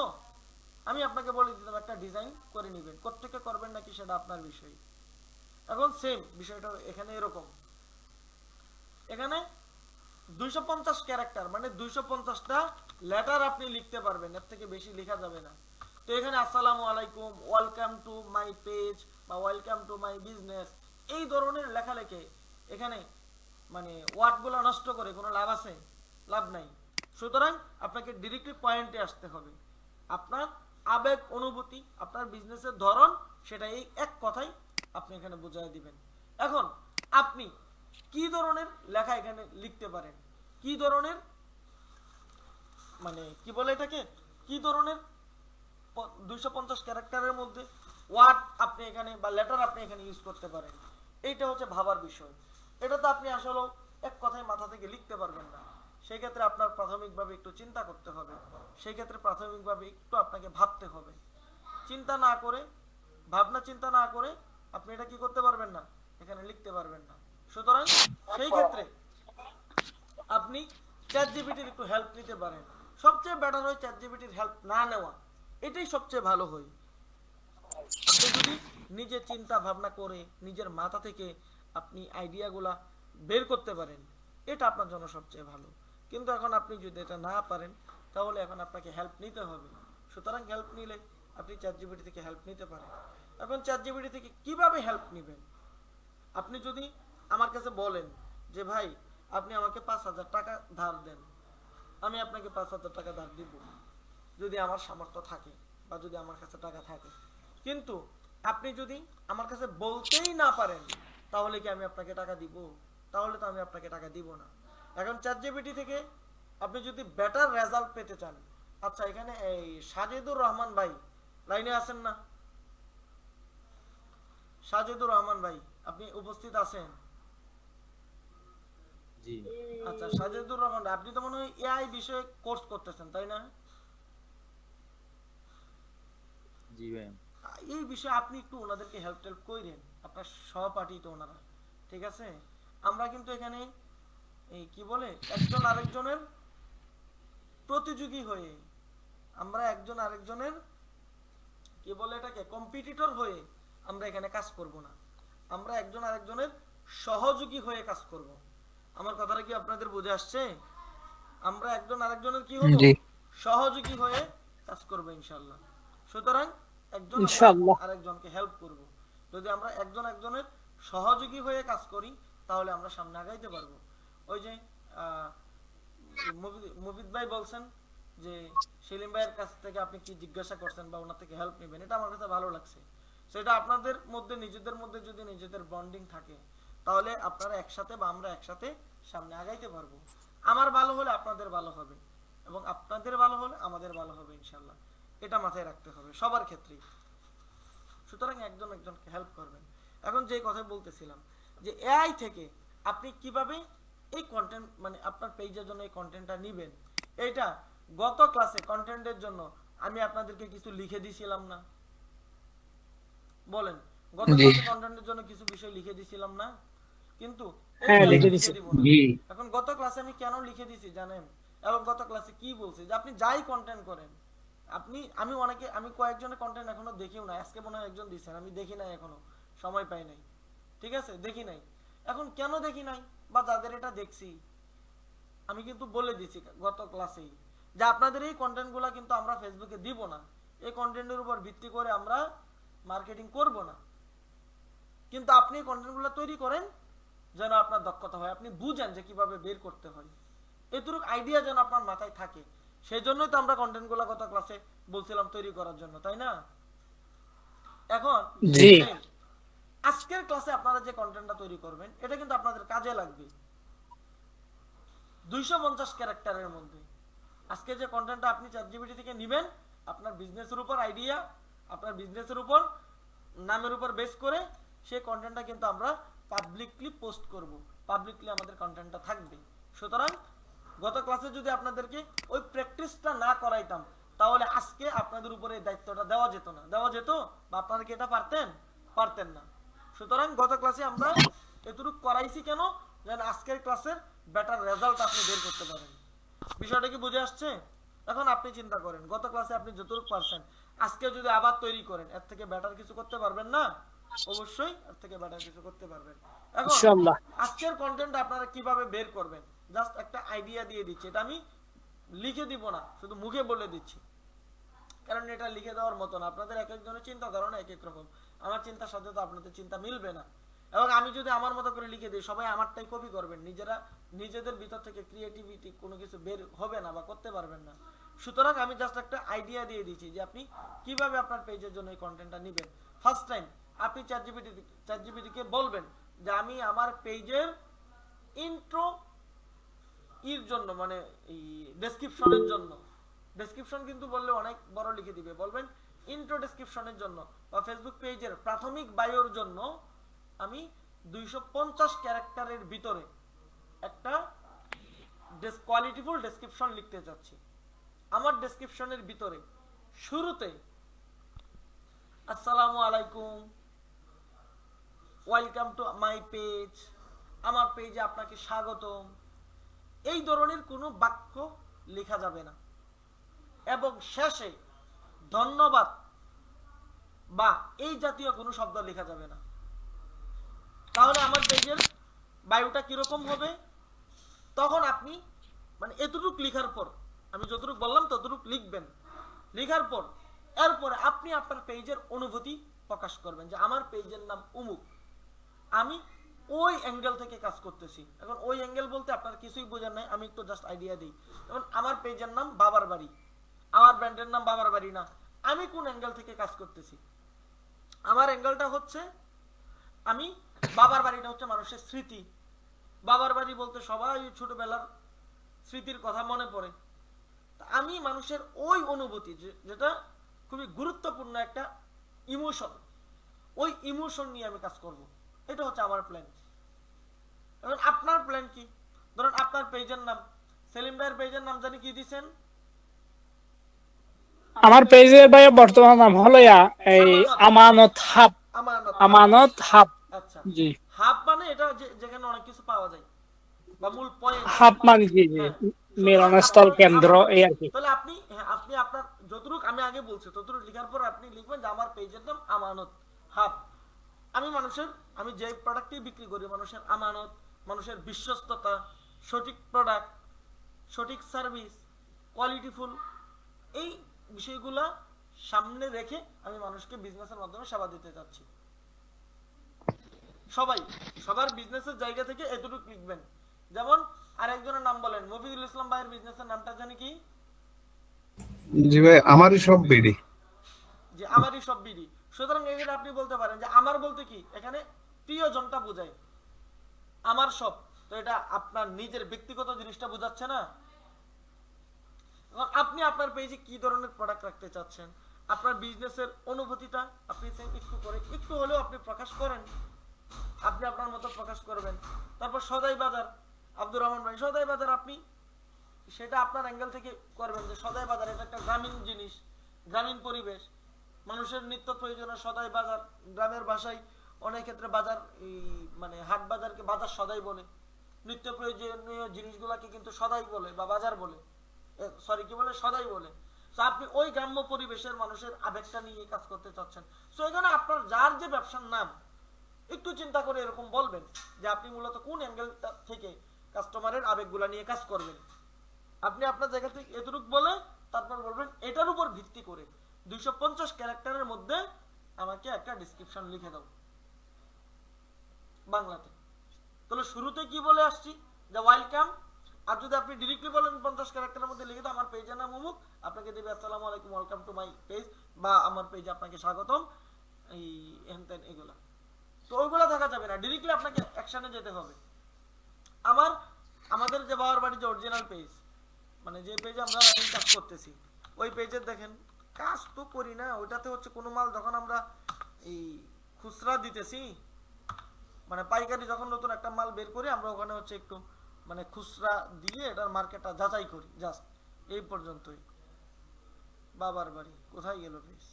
আমি আপনাকে বলে দিতাম একটা ডিজাইন করে নেবেন, কোত্থেকে করবেন নাকি সেটা আপনার বিষয়। এখন সেম বিষয়টা এখানে এরকম, এখানে 250 ক্যারেক্টার মানে 250টা লেটার আপনি লিখতে পারবেন, এর থেকে বেশি লেখা যাবে না। তো এখানে আসসালামু আলাইকুম, ওয়েলকাম টু মাই পেজ বা ওয়েলকাম টু মাই বিজনেস, এই ধরনের লেখা লেখে এখানে মানে ওয়ার্ডগুলো নষ্ট করে কোনো লাভ আছে? লাভ নাই। সুতরাং আপনাকে ডিরেক্টলি পয়েন্টে আসতে হবে, আপনার আবেগ, অনুভূতি, আপনার বিজনেসের ধরন, সেটা এই এক কথাই আপনি এখানে বুঝিয়ে দিবেন। এখন আপনি কি ধরনের লেখা এখানে লিখতে পারেন, কি ধরনের মানে কি বলে এটাকে, কি ধরনের 250 ক্যারেক্টারের মধ্যে ওয়ার্ড আপনি এখানে বা লেটার আপনি এখানে ইউজ করতে পারেন, এইটা হচ্ছে ভাবার বিষয়। এটা তো আপনি আসলে এক কথায় মাথা থেকে লিখতে পারবেন না, সেই ক্ষেত্রে আপনার প্রাথমিকভাবে একটু চিন্তা করতে হবে, সেই ক্ষেত্রে প্রাথমিকভাবে একটু আপনাকে ভাবতে হবে। চিন্তা না করে, ভাবনা চিন্তা না করে আপনি এটা কি করতে পারবেন না, এখানে লিখতে পারবেন না। সুতরাং সেই ক্ষেত্রে আপনি চ্যাটজিপিটির একটু হেল্প নিতে পারেন। সবচেয়ে বেটার হয় চ্যাটজিপিটির হেল্প না নেওয়া, এটাই সবচেয়ে ভালো হয়। আপনি যদি নিজে চিন্তা ভাবনা করে নিজের মাথা থেকে আপনি আইডিয়াগুলা বের করতে পারেন, এটা আপনার জন্য সবচেয়ে ভালো। কিন্তু এখন আপনি যদি এটা না পারেন, তাহলে এখন আপনাকে হেল্প নিতে হবে। সুতরাং হেল্প নিলে আপনি চ্যাটজিপিটি থেকে হেল্প নিতে পারেন। এখন চ্যাটজিপিটি থেকে কিভাবে হেল্প নেবেন? আপনি যদি আমার কাছে বলেন যে ভাই আপনি আমাকে 5,000 টাকা ধার দেন, আমি আপনাকে 5,000 টাকা ধার দিব যদি আমার সামর্থ্য থাকে বা যদি আমার কাছে টাকা থাকে। কিন্তু আপনি যদি আমার কাছে বলতেই না পারেন, তাহলে কি আমি আপনাকে টাকা দিব? তাহলে তো আমি আপনাকে টাকা দিব না। এখন চ্যাটজিপিটি থেকে আপনি যদি বেটার রেজাল্ট পেতে চান, আচ্ছা এখানে এই সাজেদুর রহমান ভাই লাইনে আছেন না? সাজেদুর রহমান ভাই আপনি উপস্থিত আছেন? জি। আচ্ছা সাজেদুর রহমান, আপনি তো মনে হয় এআই বিষয়ে কোর্স করতেছেন তাই না? জি ভাইয়া। এই বিষয়ে আপনি একটু ওনাদেরকে হেল্প করেন, আপনার সহপাঠী তো ওনারা, ঠিক আছে? আমরা কিন্তু এখানে এই কি বলে একজন আরেকজনের প্রতিযোগী হয়ে, আমরা একজন আরেকজনের কি বলে এটাকে কম্পিটিটর হয়ে আমরা এখানে কাজ করব না, আমরা একজন আরেকজনের সহযোগী হয়ে কাজ করব। আমার কথাটা কি আপনাদের বুঝে আসছে? আমরা একজন আরেকজনের কি হব, জি। সহযোগী হয়ে কাজ করব ইনশাআল্লাহ। সুতরাং একজন আমরা ইনশাআল্লাহ। আরেকজনকে হেল্প করব। যদি আমরা একজন একজনের সহযোগী হয়ে কাজ করি তাহলে আমরা সামনে আগাইতে পারবো। ওই যে মুফিদ ভাই বলছেন যে সেলিম ভাইয়ের কাছ থেকে আপনি কি জিজ্ঞাসা করছেন বা ওনার থেকে হেল্প নেবেন, এটা আমার কাছে ভালো লাগছে। সেটা আপনাদের মধ্যে নিজেদের মধ্যে যদি নিজেদের বন্ডিং থাকে তাহলে আপনারা একসাথে বা আমরা একসাথে সামনে আগাইতে পারবো। আমার ভালো হলে আপনাদের ভালো হবে এবং আপনাদের ভালো হলে আমাদের ভালো হবে ইনশাল্লাহ। এটা মাথায় রাখতে হবে সবার ক্ষেত্রেই। সুতরাং একজন একজনকে হেল্প করবেন। এখন যে কথা বলতেছিলাম যে এআই থেকে আপনি কিভাবে এই কন্টেন্ট মানে আপনার পেজের জন্য এই কন্টেন্টটা নেবেন, এটা গত ক্লাসে কন্টেন্টের জন্য আমি আপনাদেরকে কিছু লিখে দিয়েছিলাম না? বলেন, গত জি। ক্লাসে কন্টেন্টের জন্য কিছু বিষয় লিখে দিয়েছিলাম না? কিন্তু এই হ্যাঁ, ক্লাসে লিখে লিখে দিছি। দিব না। জি। এখন গত ক্লাসে আমি কেন লিখে দিছি জানেন? এবং গত ক্লাসে কি বলছি যে আপনি যাই কন্টেন্ট করেন, আমি কয়েকজনের কন্টেন্ট এখনো দেখিও না, আজকে মনে হয় একজন দিচ্ছেন, আমি দেখি নাই এখনো, সময় পাই নাই, ঠিক আছে, দেখি নাই। এখন কেন দেখি নাই বা যাদের এটা দেখছি আমি কিন্তু বলে দিছি গত ক্লাসেই যে আপনাদের এই কন্টেন্টগুলো কিন্তু আমরা ফেসবুকে দিব না, এই কন্টেন্টের উপর ভিত্তি করে আমরা মার্কেটিং করব না। কিন্তু আপনি এই কন্টেন্টগুলো তৈরি করেন যেন আপনার দক্ষতা হয়, আপনি বুঝেন যে কিভাবে বের করতে হয়, এতটুকু আইডিয়া যেন আপনার মাথায় থাকে। সেই জন্যই তো আমরা কন্টেন্টগুলো গত ক্লাসে বলছিলাম তৈরি করার জন্য, তাই না? এখন জি। আজকের ক্লাসে আপনারা যে কন্টেন্টটা তৈরি করবেন এটা কিন্তু আপনাদের কাজে লাগবে 250 ক্যারেক্টারের মধ্যে। আজকে যে কন্টেন্টটা আপনি চ্যাটজিপিটি থেকে নেবেন আপনার বিজনেসের উপর আইডিয়া, আপনার বিজনেসের উপর নামের উপর বেস করে সেই কন্টেন্টটা কিন্তু আমরা পাবলিকলি পোস্ট করব, পাবলিকলি আমাদের কন্টেন্টটা থাকবে। সুতরাং গত ক্লাসে যদি আপনাদেরকে ওই প্র্যাকটিসটা না করাইতাম তাহলে আজকে আপনাদের উপরে এই দায়িত্বটা দেওয়া যেত না। দেওয়া যেত বা আপনারা কি এটা পারতেন? পারতেন না। সুতরাং গত ক্লাসে আমরা এতটুকু করাইছি কেন, যেন আজকের ক্লাসের বেটার রেজাল্ট আপনি বের করতে পারেন। বিষয়টা কি বুঝে আসছে? এখন আপনি চিন্তা করেন গত ক্লাসে আপনি যতটুকু পারছেন আজকে যদি আবার তৈরি করেন এর থেকে বেটার কিছু করতে পারবেন না? অবশ্যই এর থেকে বেটার কিছু করতে পারবেন। এখন ইনশাআল্লাহ। আজকের কন্টেন্ট আপনারা কিভাবে বের করবেন জাস্ট একটা আইডিয়া দিয়ে দিচ্ছি, এটা আমি লিখে দিব না, শুধু মুখে বলে দিচ্ছি, কারণ এটা লিখে দেওয়ার মতো না। আপনাদের এক একজনের চিন্তা ধারণা এক এক রকম, আমার চিন্তার সাথে তো আপনাদের চিন্তা মিলবে না। এবং আমি যদি আমার মতো করে লিখে দিই সবাই আমারটাই কপি করবেন, নিজেদের ভিতর থেকে ক্রিয়েটিভিটি কোনো কিছু বের হবে না বা করতে পারবেন না। সুতরাং আমি জাস্ট একটা আইডিয়া দিয়ে দিচ্ছি যে আপনি কিভাবে আপনার পেজের জন্য এই কন্টেন্টটা নেবেন। ফার্স্ট টাইম আপনি চ্যাটজিপিটিকে বলবেন যে আমি আমার পেজের ইন্ট্রো এর জন্য মানে এই ডেসক্রিপশনের জন্য, ডেসক্রিপশন কিন্তু বললে অনেক বড় লিখে দিবে, বলবেন ইন্ট্রো ডেসক্রিপশনের জন্য বা ফেসবুক পেজের প্রাথমিক বায়োর জন্য আমি 250 ক্যারেক্টারের ভিতরে একটা কোয়ালিটিফুল ডেসক্রিপশন লিখতে চাচ্ছি। আমার ডেসক্রিপশনের ভিতরে শুরুতে আসসালামু আলাইকুম, ওয়েলকাম টু মাই পেজ, আমার পেজে আপনাকে স্বাগতম, এই ধরনের কোনো বাক্য লেখা যাবে না। এবং শেষে ধন্যবাদ বা এই জাতীয় কোনো শব্দ লেখা যাবে না। তাহলে আমার পেজের বায়োটা কিরকম হবে? তখন আপনি মানে এতটুক লেখার পর আমি যতটুকু বললাম ততটুকু লিখবেন, লেখার পর এরপরে আপনি আপনার পেজের অনুভূতি প্রকাশ করবেন যে আমার পেজের নাম উমুক, আমি ওই অ্যাঙ্গেল থেকে কাজ করতেছি। এখন ওই অ্যাঙ্গেল বলতে আপনার কিছুই বোঝার নাই, আমি একটু জাস্ট আইডিয়া দিই। যেমন আমার পেজের নাম বাবার বাড়ি, আমার ব্র্যান্ডের নাম বাবার বাড়ি না, আমি কোন অ্যাঙ্গেল থেকে কাজ করতেছি? আমার অ্যাঙ্গেলটা হচ্ছে আমি বাবার বাড়িটা হচ্ছে মানুষের স্মৃতি। বাবার বাড়ি বলতে সবাই ছোটবেলার স্মৃতির কথা মনে পড়ে। আমি মানুষের ওই অনুভূতি যেটা খুবই গুরুত্বপূর্ণ একটা ইমোশন, ওই ইমোশন নিয়ে আমি কাজ করব, এটা হচ্ছে আমার প্ল্যান। এখন আপনার প্ল্যান কি? ধরুন আপনার পেজের নাম সেলিম ভাইয়ের পেজের নাম জানি কি দিছেন? আমার পেজের ভাই বর্তমান নাম হলো এই আমানত হাব। আমানত। আমানত হাব। আচ্ছা, জি। হাব মানে এটা যেখানে অনেক কিছু পাওয়া যায় বা মূল পয়েন্ট। হাব মানে জি জি, হ্যাঁ, সুতরাং মিলনস্থল আপনার কেন্দ্র আমানত। এই আর কি। তাহলে আপনি, হ্যাঁ, আপনি আপনার যতটুকু আমি আগে বলছি ততটুকু লেখার পর আপনি লিখবেন যে আমার পেজের নাম আমানত হাব। আমি যে প্রোডাক্টই বিক্রি করি মানুষের আমানত, মানুষের বিশ্বস্ততা, সঠিক প্রোডাক্ট, সঠিক সার্ভিস, কোয়ালিটিফুল, এই বিষয়গুলা সামনে রেখে আমি মানুষকে বিজনেসের মাধ্যমে সেবা দিতে চাচ্ছি। সবার বিজনেসের জায়গা থেকে এতটুকু লিখবেন। যেমন আরেকজনের নাম বলেন, মফিজুল ইসলাম ভাইয়ের বিজনেসের নামটা জানি কি? জি ভাই, আমারই সব বিডি। যে আমারই সব বিডি। সুতরাং এখানে আপনি বলতে পারেন যে আমার বলতে কি এখানে প্রিয়জনটা বোঝায়, আমার সব। তো এটা আপনার নিজের ব্যক্তিগত জিনিসটা বোঝাচ্ছে না? আপনি আপনার পেজে কি ধরনের প্রোডাক্ট রাখতে চাচ্ছেন, আপনার বিজনেসের অনুভূতিটা আপনি একটু হলেও আপনি প্রকাশ করেন, আপনি আপনার মতো প্রকাশ করবেন। তারপর সদাই বাজার, আব্দুর রহমান ভাই, সদাই বাজার আপনি সেটা আপনার অ্যাঙ্গেল থেকে করবেন যে সদাই বাজার এটা একটা গ্রামীণ জিনিস, গ্রামীণ পরিবেশ, মানুষের নিত্য প্রয়োজনীয় সদাই বাজার। গ্রামের ভাষায় অনেক ক্ষেত্রে বাজার, এই মানে হাট বাজারকে বাজার সদাই বলে, নিত্য প্রয়োজনীয় জিনিসগুলোকে কিন্তু সদাই বলে বা বাজার বলে, সরি কি বলে, সদাই বলে। তো আপনি ওই গ্রাম্য পরিবেশের মানুষের আবেগটা নিয়ে কাজ করতে চাচ্ছেন। তো এখানে আপনার যার যে ব্যবসার নাম একটু চিন্তা করে এরকম বলবেন যে আপনি মূলত কোন অ্যাঙ্গেল থেকে কাস্টমারের আবেগগুলা নিয়ে কাজ করবেন। আপনি আপনার জায়গা থেকে এতটুকু বলে তারপর বলবেন এটার উপর ভিত্তি করে 250 ক্যারেক্টারের মধ্যে আমাকে একটা ডেসক্রিপশন লিখে দাও বাংলাতে। তাহলে শুরুতে কি বলে আসছি যে ওয়েলকাম। আর যদি আপনি ডিরেক্টলি বলেন 50 ক্যারেক্টারের মধ্যে লিখে দাও আমার পেজের নাম অমুক, আপনাকে দেবে আসসালামু আলাইকুম, ওয়েলকাম টু মাই পেজ, বা আমার পেজে আপনাকে স্বাগতম, এই এনতেন এগুলা। তো ওইগুলো থাকা যাবে না, ডিরেক্টলি আপনাকে অ্যাকশনে যেতে হবে। আমাদের যে বাবার বাড়ি যে অরিজিনাল পেজ, মানে যে পেজে আমরা রানিং কাজ করতেছি, ওই পেজে দেখেন কাজ তো করি না, ওইটাতে হচ্ছে কোনো মাল যখন আমরা এই খুচরা দিতেছি, মানে পাইকারি যখন নতুন একটা মাল বের করি আমরা ওখানে হচ্ছে একটু মানে খুচরা দিয়ে এটার মার্কেটটা যাচাই করি, জাস্ট এই পর্যন্তই। বাবার বাড়ি কোথায় গেল পেজ?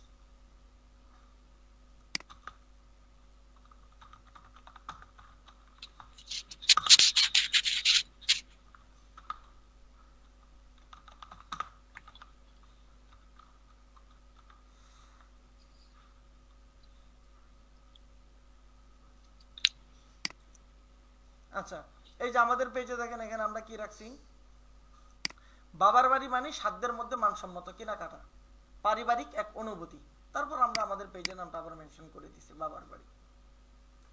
আচ্ছা, এই যে আমাদের পেজে দেখেন এখানে আমরা কি রাখছি, বাবার বাড়ি মানে সাধ্যের মধ্যে মানসম্মত কেনাকাটা, পারিবারিক এক অনুভূতি। তারপর আমরা আমাদের পেজের নামটা আবার মেনশন করে দিছি বাবার বাড়ি।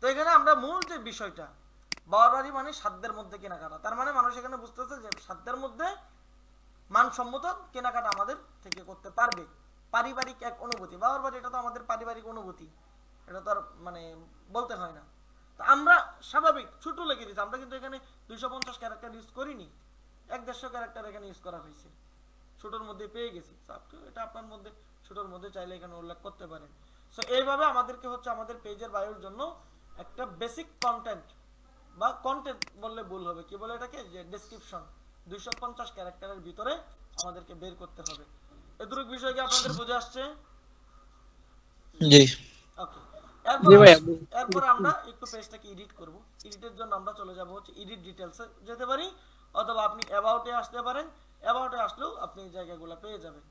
তো এখানে আমরা মূল যে বিষয়টা, বাবার বাড়ি মানে সাধ্যের মধ্যে কেনাকাটা, তার মানে মানুষ এখানে বুঝতেছে যে সাধ্যের মধ্যে মানসম্মত কেনাকাটা আমাদের থেকে করতে পারবে। পারিবারিক এক অনুভূতি, বাবার বাড়ি এটা তো আমাদের পারিবারিক অনুভূতি, এটা তো আর মানে বলতে হয় না। তো আমরা স্বাভাবিক ছোট লিখে দিচ্ছি, আমরা কিন্তু এখানে 250 ক্যারেক্টার ইউজ করিনি, 150 ক্যারেক্টার এখানে ইউজ করা হয়েছে, ছোটর মধ্যে পেয়ে গেছি। এটা আপনার মধ্যে ছোটর মধ্যে চাইলে এখানে উল্লেখ করতে পারেন। সো এইভাবে আমাদেরকে হচ্ছে আমাদের পেজের বায়োর জন্য একটা বেসিক কন্টেন্ট বা কন্টেন্ট বললে ভুল হবে, কি বলে এটাকে, যে ডেসক্রিপশন 250 ক্যারেক্টারের ভিতরে আমাদেরকে বের করতে হবে। এতটুকু বিষয় কি আপনাদের বুঝে আসছে? জি। ওকে, জি ভাই। এরপর আমরা একটু পেজটাকে এডিট করব। এডিটের জন্য আমরা চলে যাব হচ্ছে এডিট ডিটেইলসে যেতে পারি, অথবা আপনি অ্যাবাউটে আসতে পারেন। অ্যাবাউটে আসলেও আপনি এই জায়গাগুলো পেয়ে যাবেন।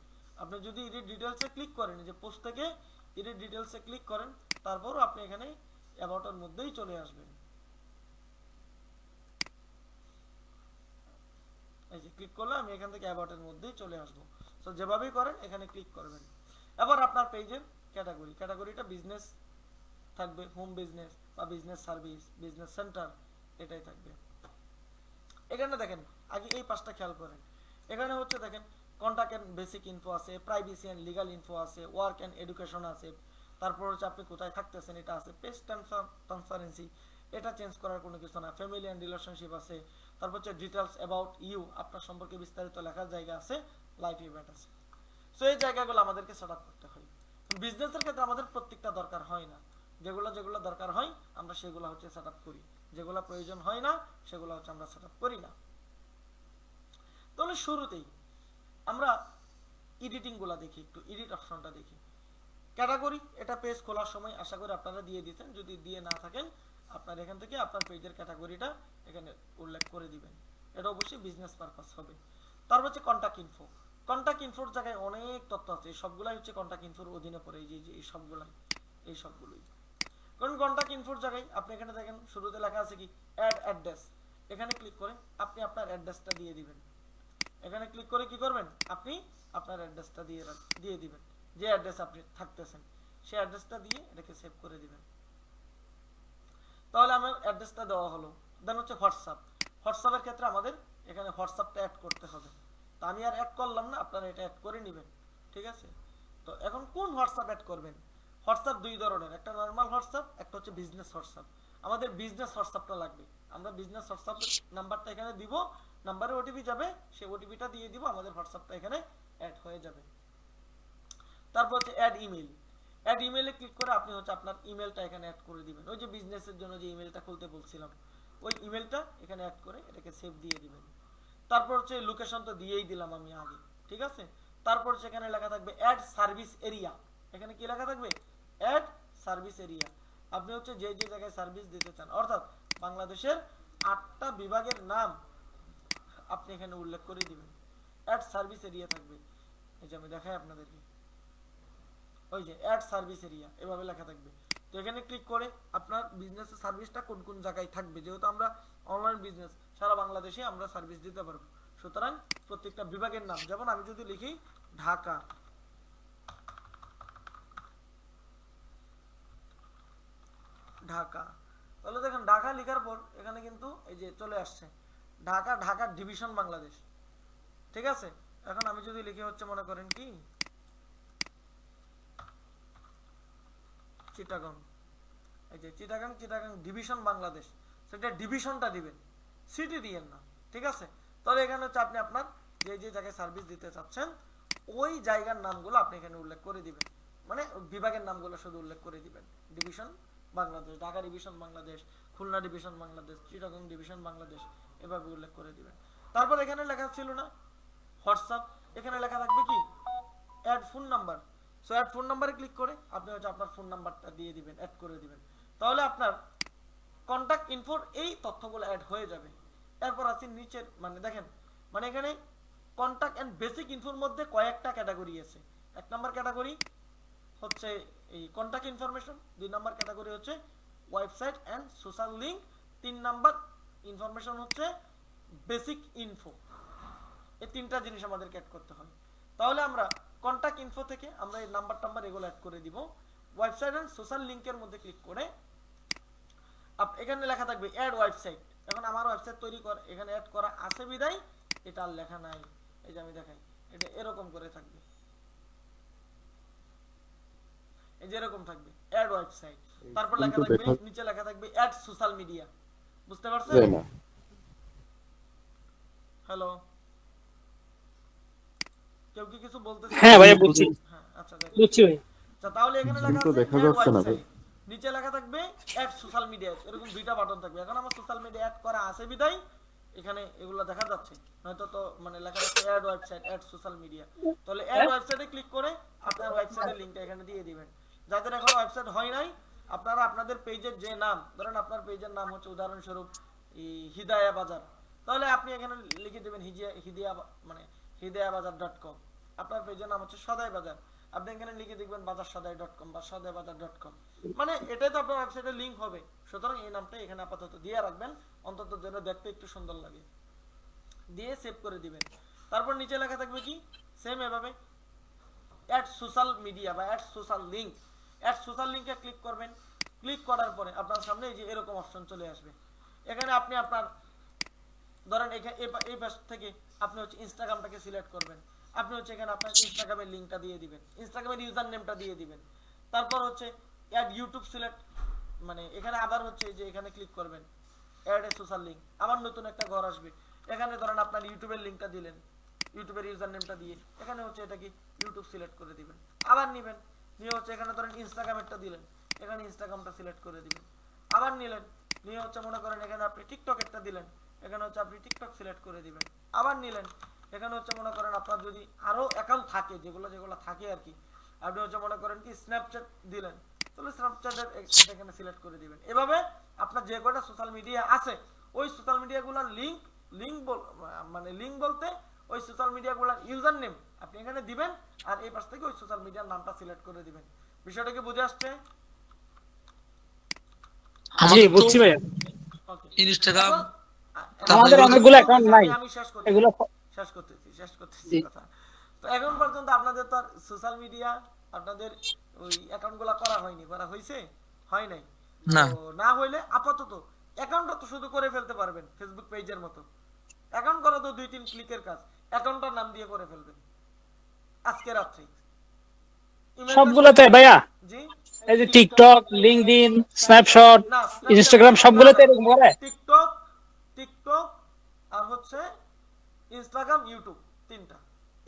আপনি যদি এডিট ডিটেইলসে ক্লিক করেন, যে পোস্ট থেকে এডিট ডিটেইলসে ক্লিক করেন, তারপরও আপনি এখানে অ্যাবাউটের মধ্যেই চলে আসবেন। এই যে ক্লিক করলে আমি এখান থেকে অ্যাবাউটের মধ্যেই চলে আসবো। সো যেভাবেই করেন এখানে ক্লিক করবেন। এবার আপনার পেজের ক্যাটাগরিটা বিজনেস থাকবে, হোম বিজনেস বা বিজনেস সার্ভিস, বিজনেস সেন্টার, এটাই থাকবে। এখানে দেখেন আগে এই পাঁচটা খেয়াল করেন। এখানে হচ্ছে দেখেন কন্টাক্ট এন্ড বেসিক ইনফো আছে, প্রাইভেসি এন্ড লিগ্যাল ইনফো আছে, ওয়ার্ক এন্ড এডুকেশন আছে, তারপর হচ্ছে আপনি কোথায় থাকতেছেন এটা আছে, পেজ ট্রান্সপারেন্সি, এটা চেঞ্জ করার কোনো কিছু না, ফ্যামিলি এন্ড রিলেশনশিপ আছে, তারপর হচ্ছে ডিটেলস অ্যাবাউট ইউ, আপনার সম্পর্কে বিস্তারিত লেখার জায়গা আছে, লাইফ ইভেন্ট আছে। সো এই জায়গাগুলো আমাদেরকে সেট আপ করতে হয়। বিজনেসের ক্ষেত্রে আমাদের প্রত্যেকটা দরকার হয় না, যেগুলো দরকার হয় আমরা সেগুলো হচ্ছে সেট আপ করি, যেগুলো প্রয়োজন হয় না সেগুলো হচ্ছে আমরা সেট আপ করি না। তাহলে শুরুতেই আমরা এডিটিং গুলা দেখি, একটু এডিট অপশনটা দেখি। ক্যাটাগরি, এটা পেজ খোলার সময় আশা করি আপনারা দিয়ে দিয়েছেন, যদি দিয়ে না থাকেন আপনার এখান থেকে আপনার পেজের ক্যাটাগরিটা এখানে উল্লেখ করে দিবেন, এটা অবশ্যই বিজনেস পারপাস হবে। তারপর হচ্ছে কন্টাক্ট ইনফো। কন্টাক্ট ইনফোর জায়গায় অনেক তথ্য আছে, এই সবগুলাই হচ্ছে কন্টাক্ট ইনফোর অধীনে পড়ে, এই যে এই সবগুলোই। কারণ কন্টাক্ট ইনফোর জায়গায় আপনি এখানে দেখেন শুরুতে লেখা আছে কি অ্যাড অ্যাড্রেস, এখানে ক্লিক করে আপনি আপনার অ্যাড্রেসটা দিয়ে দিবেন। এখানে ক্লিক করে কি করবেন, আপনি আপনার অ্যাড্রেসটা দিয়ে দিবেন, যে অ্যাড্রেস আপনি থাকতেছেন সেই অ্যাড্রেসটা দিয়ে এটাকে সেভ করে দিবেন। তাহলে আমার অ্যাড্রেসটা দেওয়া হলো। দেন হচ্ছে হোয়াটসঅ্যাপ। হোয়াটসঅ্যাপের ক্ষেত্রে আমাদের এখানে হোয়াটসঅ্যাপটা অ্যাড করতে হবে, তো আমি আর অ্যাড করলাম না, আপনারা এটা অ্যাড করে নেবেন, ঠিক আছে। তো এখন কোন হোয়াটসঅ্যাপ অ্যাড করবেন? হোয়াটসঅ্যাপ দুই ধরনের, একটা নর্মাল হোয়াটসঅ্যাপ, একটা হচ্ছে বিজনেস হোয়াটসঅ্যাপ। আমাদের বিজনেস হোয়াটসঅ্যাপটা লাগবে, আমরা বিজনেস হোয়াটসঅ্যাপ নাম্বারটা এখানে দিব, নাম্বারে ওটিপি যাবে, সেই ওটিপিটা দিয়ে দিব, আমাদের হোয়াটসঅ্যাপটা এখানে অ্যাড হয়ে যাবে। তারপর হচ্ছে অ্যাড ইমেল। অ্যাড ইমেলে ক্লিক করে আপনি হচ্ছে আপনার ইমেলটা এখানে অ্যাড করে দিবেন, ওই যে বিজনেসের জন্য যে ইমেলটা খুলতে বলছিলাম ওই ইমেলটা এখানে অ্যাড করে এটাকে সেভ দিয়ে দিবেন। তারপর হচ্ছে লোকেশন তো দিয়েই দিলাম আমি আগে, ঠিক আছে। তারপর সেখানে লেখা থাকবে অ্যাড সার্ভিস এরিয়া, এখানে কি লেখা থাকবে অ্যাড সার্ভিস এরিয়া। আপনি হচ্ছে যে যে জায়গায় সার্ভিস দিতে চান, অর্থাৎ বাংলাদেশের 8টা বিভাগের নাম আপনি এখানে উল্লেখ করে দিবেন, অ্যাড সার্ভিস এরিয়া থাকবে। এই যে আমি দেখাই আপনাদেরকে, ওই যে অ্যাড সার্ভিস এরিয়া এভাবে লেখা থাকবে। তো এখানে ক্লিক করে আপনার বিজনেসের সার্ভিসটা কোন কোন জায়গায় থাকবে, যেহেতু আমরা অনলাইন বিজনেস সারা বাংলাদেশে আমরা সার্ভিস দিতে পারবো, সুতরাং প্রত্যেকটা বিভাগের নাম, যেমন আমি যদি লিখি ঢাকা, তাহলে দেখেন ঢাকা লেখার পর এখানে কিন্তু এই যে চলে আসছে ঢাকা ডিভিশন বাংলাদেশ, ঠিক আছে। এখন আমি যদি লিখে হচ্ছে মনে করেন কি চিটাগাং, এই যে চিটাগাং ডিভিশন বাংলাদেশ, সেটা ডিভিশনটা দিবেন, সিটি দিয়েন না, ঠিক আছে। তাহলে এখানে হচ্ছে আপনি আপনার যে যে জায়গায় সার্ভিস দিতে চাচ্ছেন ওই জায়গার নামগুলো আপনি এখানে উল্লেখ করে দিবেন, মানে বিভাগের নামগুলো শুধু উল্লেখ করে দিবেন। Division Bangladesh, Dhaka division Bangladesh, Khulna division Bangladesh, Chittagong division Bangladesh, এভাবে উল্লেখ করে দিবেন। তারপর এখানে লেখা ছিল না হোয়াটসঅ্যাপ, এখানে লেখা থাকবে কি add phone number. So add phone নাম্বারে ক্লিক করে আপনি হচ্ছে আপনার ফোন নাম্বারটা দিয়ে দিবেন, অ্যাড করে দিবেন, তাহলে আপনার কন্টাক্ট ইনফোর এই তথ্যগুলো অ্যাড হয়ে যাবে। এরপর আছে নিচের, মানে দেখেন, মানে এখানে কন্টাক্ট এন্ড বেসিক ইনফোর মধ্যে কয়েকটা ক্যাটাগরি আছে। 1 নম্বর ক্যাটাগরি হচ্ছে এই কন্টাক্ট ইনফরমেশন, 2 নম্বর ক্যাটাগরি হচ্ছে website and social link, 3 number information হচ্ছে বেসিক ইনফো। এই 3টা জিনিস আমাদেরকে অ্যাড করতে হবে। তাহলে আমরা কন্টাক্ট ইনফো থেকে আমরা এই নাম্বার এগুলো অ্যাড করে দিব। ওয়েবসাইট এন্ড সোশ্যাল লিংকের মধ্যে ক্লিক করে এখানে লেখা থাকবে অ্যাড ওয়েবসাইট। এখন আমার ওয়েবসাইট তৈরি কর এখানে অ্যাড করা আছে বিদায় এটা আর লেখা নাই, এই যে আমি দেখাই, এটা এরকম করে থাকবে, এই যে এরকম থাকবে অ্যাড ওয়েবসাইট। তারপর লেখা থাকবে নিচে লেখা থাকবে অ্যাড সোশ্যাল মিডিয়া। বুঝতে পারছেন? হ্যালো, কেউ কি কিছু বলতেছে? হ্যাঁ ভাইয়া বুঝছি, হ্যাঁ আচ্ছা বুঝছি ভাই। আচ্ছা, তাহলে এখানে লেখা আছে অ্যাড ওয়েবসাইট, নিচে লেখা থাকবে অ্যাড সোশ্যাল মিডিয়া, এরকম দুইটা বাটন থাকবে। এখন আমার সোশ্যাল মিডিয়া অ্যাড করা আছে বিদায় এখানে এগুলো দেখা যাচ্ছে, নয়তো তো মানে লেখা আছে add website add social media. তাহলে অ্যাড ওয়েবসাইটে ক্লিক করে আপনার ওয়েবসাইটের লিংকটা এখানে দিয়ে দিবেন। যাদের এখন ওয়েবসাইট হয় নাই আপনারা আপনাদের পেজের যে নাম, ধরেন আপনার পেজের নাম হচ্ছে উদাহরণস্বরূপ হিদায়া বাজার, তাহলে আপনি এখানে লিখে দিবেন hidayabajar.com। আপনার পেজের নাম হচ্ছে সদাই বাজার, আপনি এখানে লিখে দেখবেন bazarsodai.com বা sodaibajar.com, মানে এটাই তো আপনার ওয়েবসাইটের লিংক হবে। সুতরাং এই নামটা এখানে আপাতত দিয়ে রাখবেন, অন্তত যেন দেখতে একটু সুন্দর লাগে, দিয়ে সেভ করে দিবেন। তারপর নিচে লেখা থাকবে কি সেম এভাবে অ্যাড সোশ্যাল মিডিয়া বা add social link. Add social লিংকে ক্লিক করবেন, ক্লিক করার পরে আপনার সামনে এই যে এরকম অপশন চলে আসবে। এখানে আপনি আপনার ধরেন এখানে এই পাশ থেকে আপনি হচ্ছে ইনস্টাগ্রামটাকে সিলেক্ট করবেন, আপনি হচ্ছে এখানে আপনার ইনস্টাগ্রামের লিংকটা দিয়ে দিবেন, ইনস্টাগ্রামের ইউজার নেমটা দিয়ে দিবেন। তারপর হচ্ছে অ্যাড ইউটিউব সিলেক্ট, মানে এখানে আবার হচ্ছে যে এখানে ক্লিক করবেন অ্যাড এ সোশ্যাল লিংক, আবার নতুন একটা ঘর আসবে। এখানে ধরেন আপনার ইউটিউবের লিংকটা দিলেন, ইউটিউবের ইউজার নেমটা দিয়ে এখানে হচ্ছে এটা কি ইউটিউব সিলেক্ট করে দিবেন, আবার নেবেন, নিয়ে হচ্ছে এখানে ধরেন ইনস্টাগ্রামেরটা দিলেন, এখানে ইনস্টাগ্রামটা সিলেক্ট করে দিবেন, আবার নিলেন, নিয়ে হচ্ছে মনে করেন এখানে আপনি টিকটকেরটা দিলেন, এখানে হচ্ছে আপনি টিকটক সিলেক্ট করে দিবেন, আবার নিলেন, এখানে হচ্ছে মনে করেন আপনার যদি আরো অ্যাকাউন্ট থাকে, যেগুলো যেগুলো থাকে আর কি, আপনি হচ্ছে মনে করেন কি স্ন্যাপচ্যাট দিলেন, তাহলে স্ন্যাপচ্যাটের এখানে সিলেক্ট করে দিবেন। এভাবে আপনার যে কয়টা সোশ্যাল মিডিয়া আছে ওই সোশ্যাল মিডিয়াগুলোর লিংক বলতে ওই সোশ্যাল মিডিয়াগুলোর ইউজার নেম আপনি এখানে দিবেন, আর এই পাশ থেকে ওই সোশ্যাল মিডিয়ার নামটা সিলেক্ট করে দিবেন। বিষয়টা কি বুঝে আসছে? জি বুঝছি ভাইয়া। ওকে, ইনস্টাগ্রাম আমাদের অনেকগুলো অ্যাকাউন্ট নাই, আমি শেষ এগুলো করতেছি কথা। তো এখন পর্যন্ত আপনাদের তো সোশ্যাল মিডিয়া আপনাদের ওই অ্যাকাউন্টগুলো করা হয়নি, করা হয়েছে? হয় নাই। না। তো না হইলে আপাতত অ্যাকাউন্টটা তো শুধু করে ফেলতে পারবেন ফেসবুক পেজের মতো। অ্যাকাউন্ট করা তো 2-3 ক্লিকের কাজ। অ্যাকাউন্টটার নাম দিয়ে করে ফেলবেন আজকে রাত্রি। সবগুলোতে ভাইয়া, জি, এই যে টিকটক, লিঙ্কডইন, স্ন্যাপশট, না ইনস্টাগ্রাম সবগুলোতে এরকম করে। টিকটক আর হচ্ছে ইনস্টাগ্রাম, ইউটিউব, তিনটা।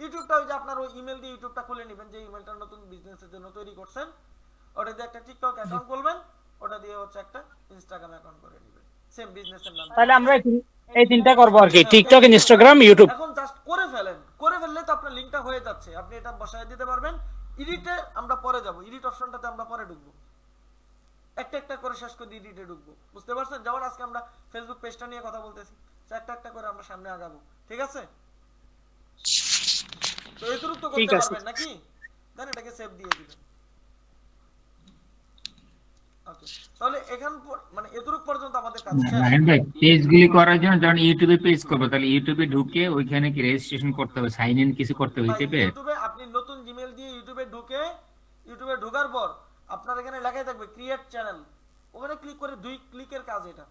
ইউটিউবটা ওই যে আপনার ওই ইমেল দিয়ে ইউটিউবটা খুলে নেবেন, যে ইমেলটা নতুন বিজনেসের জন্য তৈরি করছেন, ওটা দিয়ে একটা টিকটক অ্যাকাউন্ট খুলবেন, ওটা দিয়ে হচ্ছে একটা ইনস্টাগ্রাম অ্যাকাউন্ট করে নেবেন সেম বিজনেসের নাম। তাহলে আমরা এই তিনটা করবো আর কি, টিকটক, ইনস্টাগ্রাম, ইউটিউব। এখন জাস্ট করে ফেলেন, করে ফেললে তো আপনার লিংকটা হয়ে যাচ্ছে, আপনি এটা বসায় দিতে পারবেন। এডিটে আমরা পরে যাব, এডিট অপশনটাতে আমরা পরে ঢুকবো, একটা একটা করে শেষ করে এডিটে ঢুকবো, বুঝতে পারছেন? যেমন আজকে আমরা ফেসবুক পেজটা নিয়ে কথা বলতেছি, একটা একটা করে আমরা সামনে আগাবো, ঠিক আছে? তো এতটুকু তো করতে পারবেন নাকি? দেন এটাকে সেভ দিয়ে দিবেন। ওকে, তাহলে এখান মানে এতটুকু পর্যন্ত আমাদের কাজ শেষ। রাহিম ভাই, পেজগুলি করার জন্য যখন ইউটিউবে পেজ করবো, তাহলে ইউটিউবে ঢুকে ওইখানে কি রেজিস্ট্রেশন করতে হবে, সাইন ইন কিছু করতে হবে ইউটিউবে? ইউটিউবে আপনি নতুন জিমেইল দিয়ে ইউটিউবে ঢোকার পর আপনার এখানে লেখাই থাকবে ক্রিয়েট চ্যানেল, ওখানে ক্লিক করে 2 ক্লিকের কাজ, এটা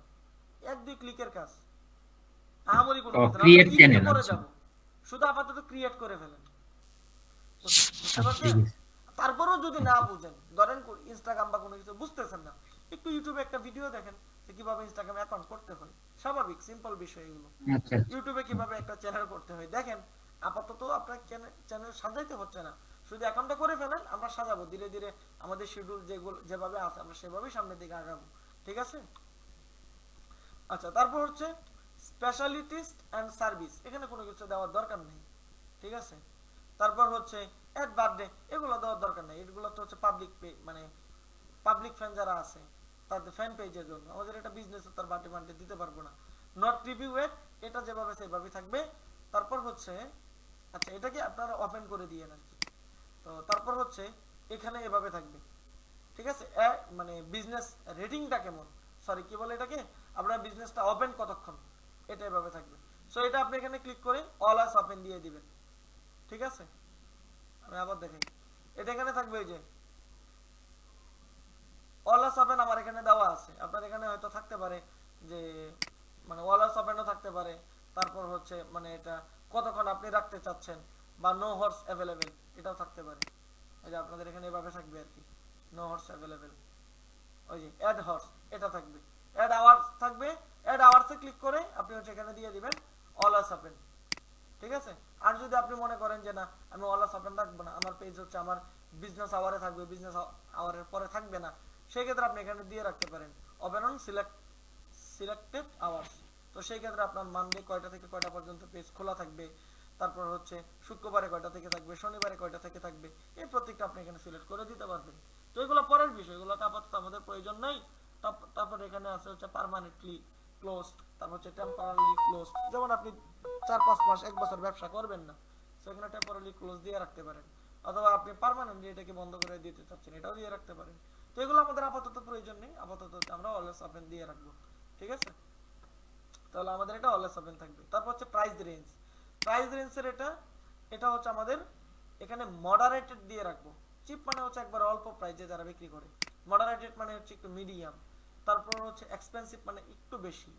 1-2 ক্লিকের কাজ, আহামরি কোনো কথা না। ক্রিয়েট আমরা চ্যানেল পরে যাব, শুধু আপাতত ক্রিয়েট করে ফেলেন, বুঝতে পারছেন? তারপরেও যদি না বুঝেন, ধরেন ইনস্টাগ্রাম বা কোনো কিছু বুঝতেছেন না, একটু ইউটিউবে একটা ভিডিও দেখেন যে কিভাবে ইনস্টাগ্রামে অ্যাকাউন্ট করতে হয়, স্বাভাবিক সিম্পল বিষয় এগুলো। আচ্ছা, ইউটিউবে কিভাবে একটা চ্যানেল করতে হয় দেখেন, আপাতত আপনার চ্যানেল সাজাইতে হচ্ছে না, শুধু অ্যাকাউন্টটা করে ফেলেন, আমরা সাজাবো ধীরে ধীরে, আমাদের শিডিউল যেগুলো যেভাবে আছে আমরা সেভাবেই সামনের দিকে আগাবো, ঠিক আছে? আচ্ছা, তারপর হচ্ছে স্পেশালিটিস এন্ড সার্ভিস, এখানে কোনো কিছু দেওয়ার দরকার নেই, ঠিক আছে? তারপর হচ্ছে অ্যাড বার্থডে, এগুলো দেওয়ার দরকার নেই, এগুলো তো হচ্ছে পাবলিক মানে পাবলিক ফ্যান যারা আছে তাদের ফ্যান পেজের জন্য, আমাদের এটা বিজনেস তার বার্থডে বার্থডে দিতে পারবো না। নট রিভিউ এট, এটা যেভাবে সেভাবেই থাকবে। তারপর হচ্ছে আচ্ছা, এটাকে আপনারা ওপেন করে দিয়ে আর কি। তো তারপর হচ্ছে এখানে এভাবে থাকবে, ঠিক আছে? মানে বিজনেস রেটিংটা কেমন, সরি কি বলে এটাকে, আপনার বিজনেসটা ওপেন কতক্ষণ, এটা এভাবে থাকবে। সো এটা আপনি এখানে ক্লিক করে অলওয়েজ ওপেন দিয়ে দিবেন, ঠিক আছে? আমি আবার দেখাই, এটা এখানে থাকবে এই যে অলওয়েজ ওপেন, আমার এখানে দেওয়া আছে, আপনার এখানে হয়তো থাকতে পারে যে মানে অলওয়েজ ওপেনও থাকতে পারে, তারপর হচ্ছে মানে এটা কতক্ষণ আপনি রাখতে চাচ্ছেন, বা নো হর্স অ্যাভেলেবেল এটাও থাকতে পারে, এই যে আপনাদের এখানে এভাবে থাকবে আর কি, নো হর্স অ্যাভেলেবেল। ওই যে অ্যাড হর্স, এটা থাকবে, অ্যাড আওয়ার্স থাকবে, অ্যাড আওয়ার্সে ক্লিক করে আপনি হচ্ছে এখানে দিয়ে দিবেন অলওয়েজ ওপেন, ঠিক আছে? আর যদি আপনি মনে করেন যে না আমি অলওয়েজ ওপেন রাখবো না, আমার পেজ হচ্ছে আমার বিজনেস আওয়ারে থাকবে, বিজনেস আওয়ারের পরে থাকবে না, সেই ক্ষেত্রে আপনি এখানে দিয়ে রাখতে পারেন ওপেন অন সিলেক্টেড আওয়ার্স। তো সেই ক্ষেত্রে আপনার মানডে কয়টা থেকে কয়টা পর্যন্ত পেজ খোলা থাকবে, তারপর হচ্ছে শুক্রবারে কয়টা থেকে থাকবে, শনিবারে কয়টা থেকে থাকবে, এই প্রত্যেকটা আপনি এখানে সিলেক্ট করে দিতে পারবেন। তো এগুলো পরের বিষয়, এগুলো আপাতত আমাদের প্রয়োজন নাই। তারপর এখানে আছে হচ্ছে পার্মানেন্টলি ক্লোজড, তারপর হচ্ছে টেম্পোরারিলি ক্লোজড, যেমন আপনি 4-5 মাস 1 বছর ব্যবসা করবেন না, সেখানে টেম্পোরারি ক্লোজ দিয়ে রাখতে পারেন, অথবা আপনি পার্মানেন্টলি এটাকে বন্ধ করে দিতে চাচ্ছেন, এটাও দিয়ে রাখতে পারেন। তো এগুলো আমাদের আপাতত প্রয়োজন নেই, আপাতত আমরা অলওয়েজ ওপেন দিয়ে রাখবো, ঠিক আছে? তাহলে আমাদের এটা অলওয়েজ ওপেন থাকবে। তারপর হচ্ছে প্রাইস রেঞ্জের এটা হচ্ছে আমাদের এখানে মডারেটেড দিয়ে রাখবো। চিপ মানে হচ্ছে একবার অল্প প্রাইসে যারা বিক্রি করে, মডারেটেড মানে হচ্ছে একটু মিডিয়াম, তারপর হচ্ছে এক্সপেন্সিভ মানে একটু বেশি,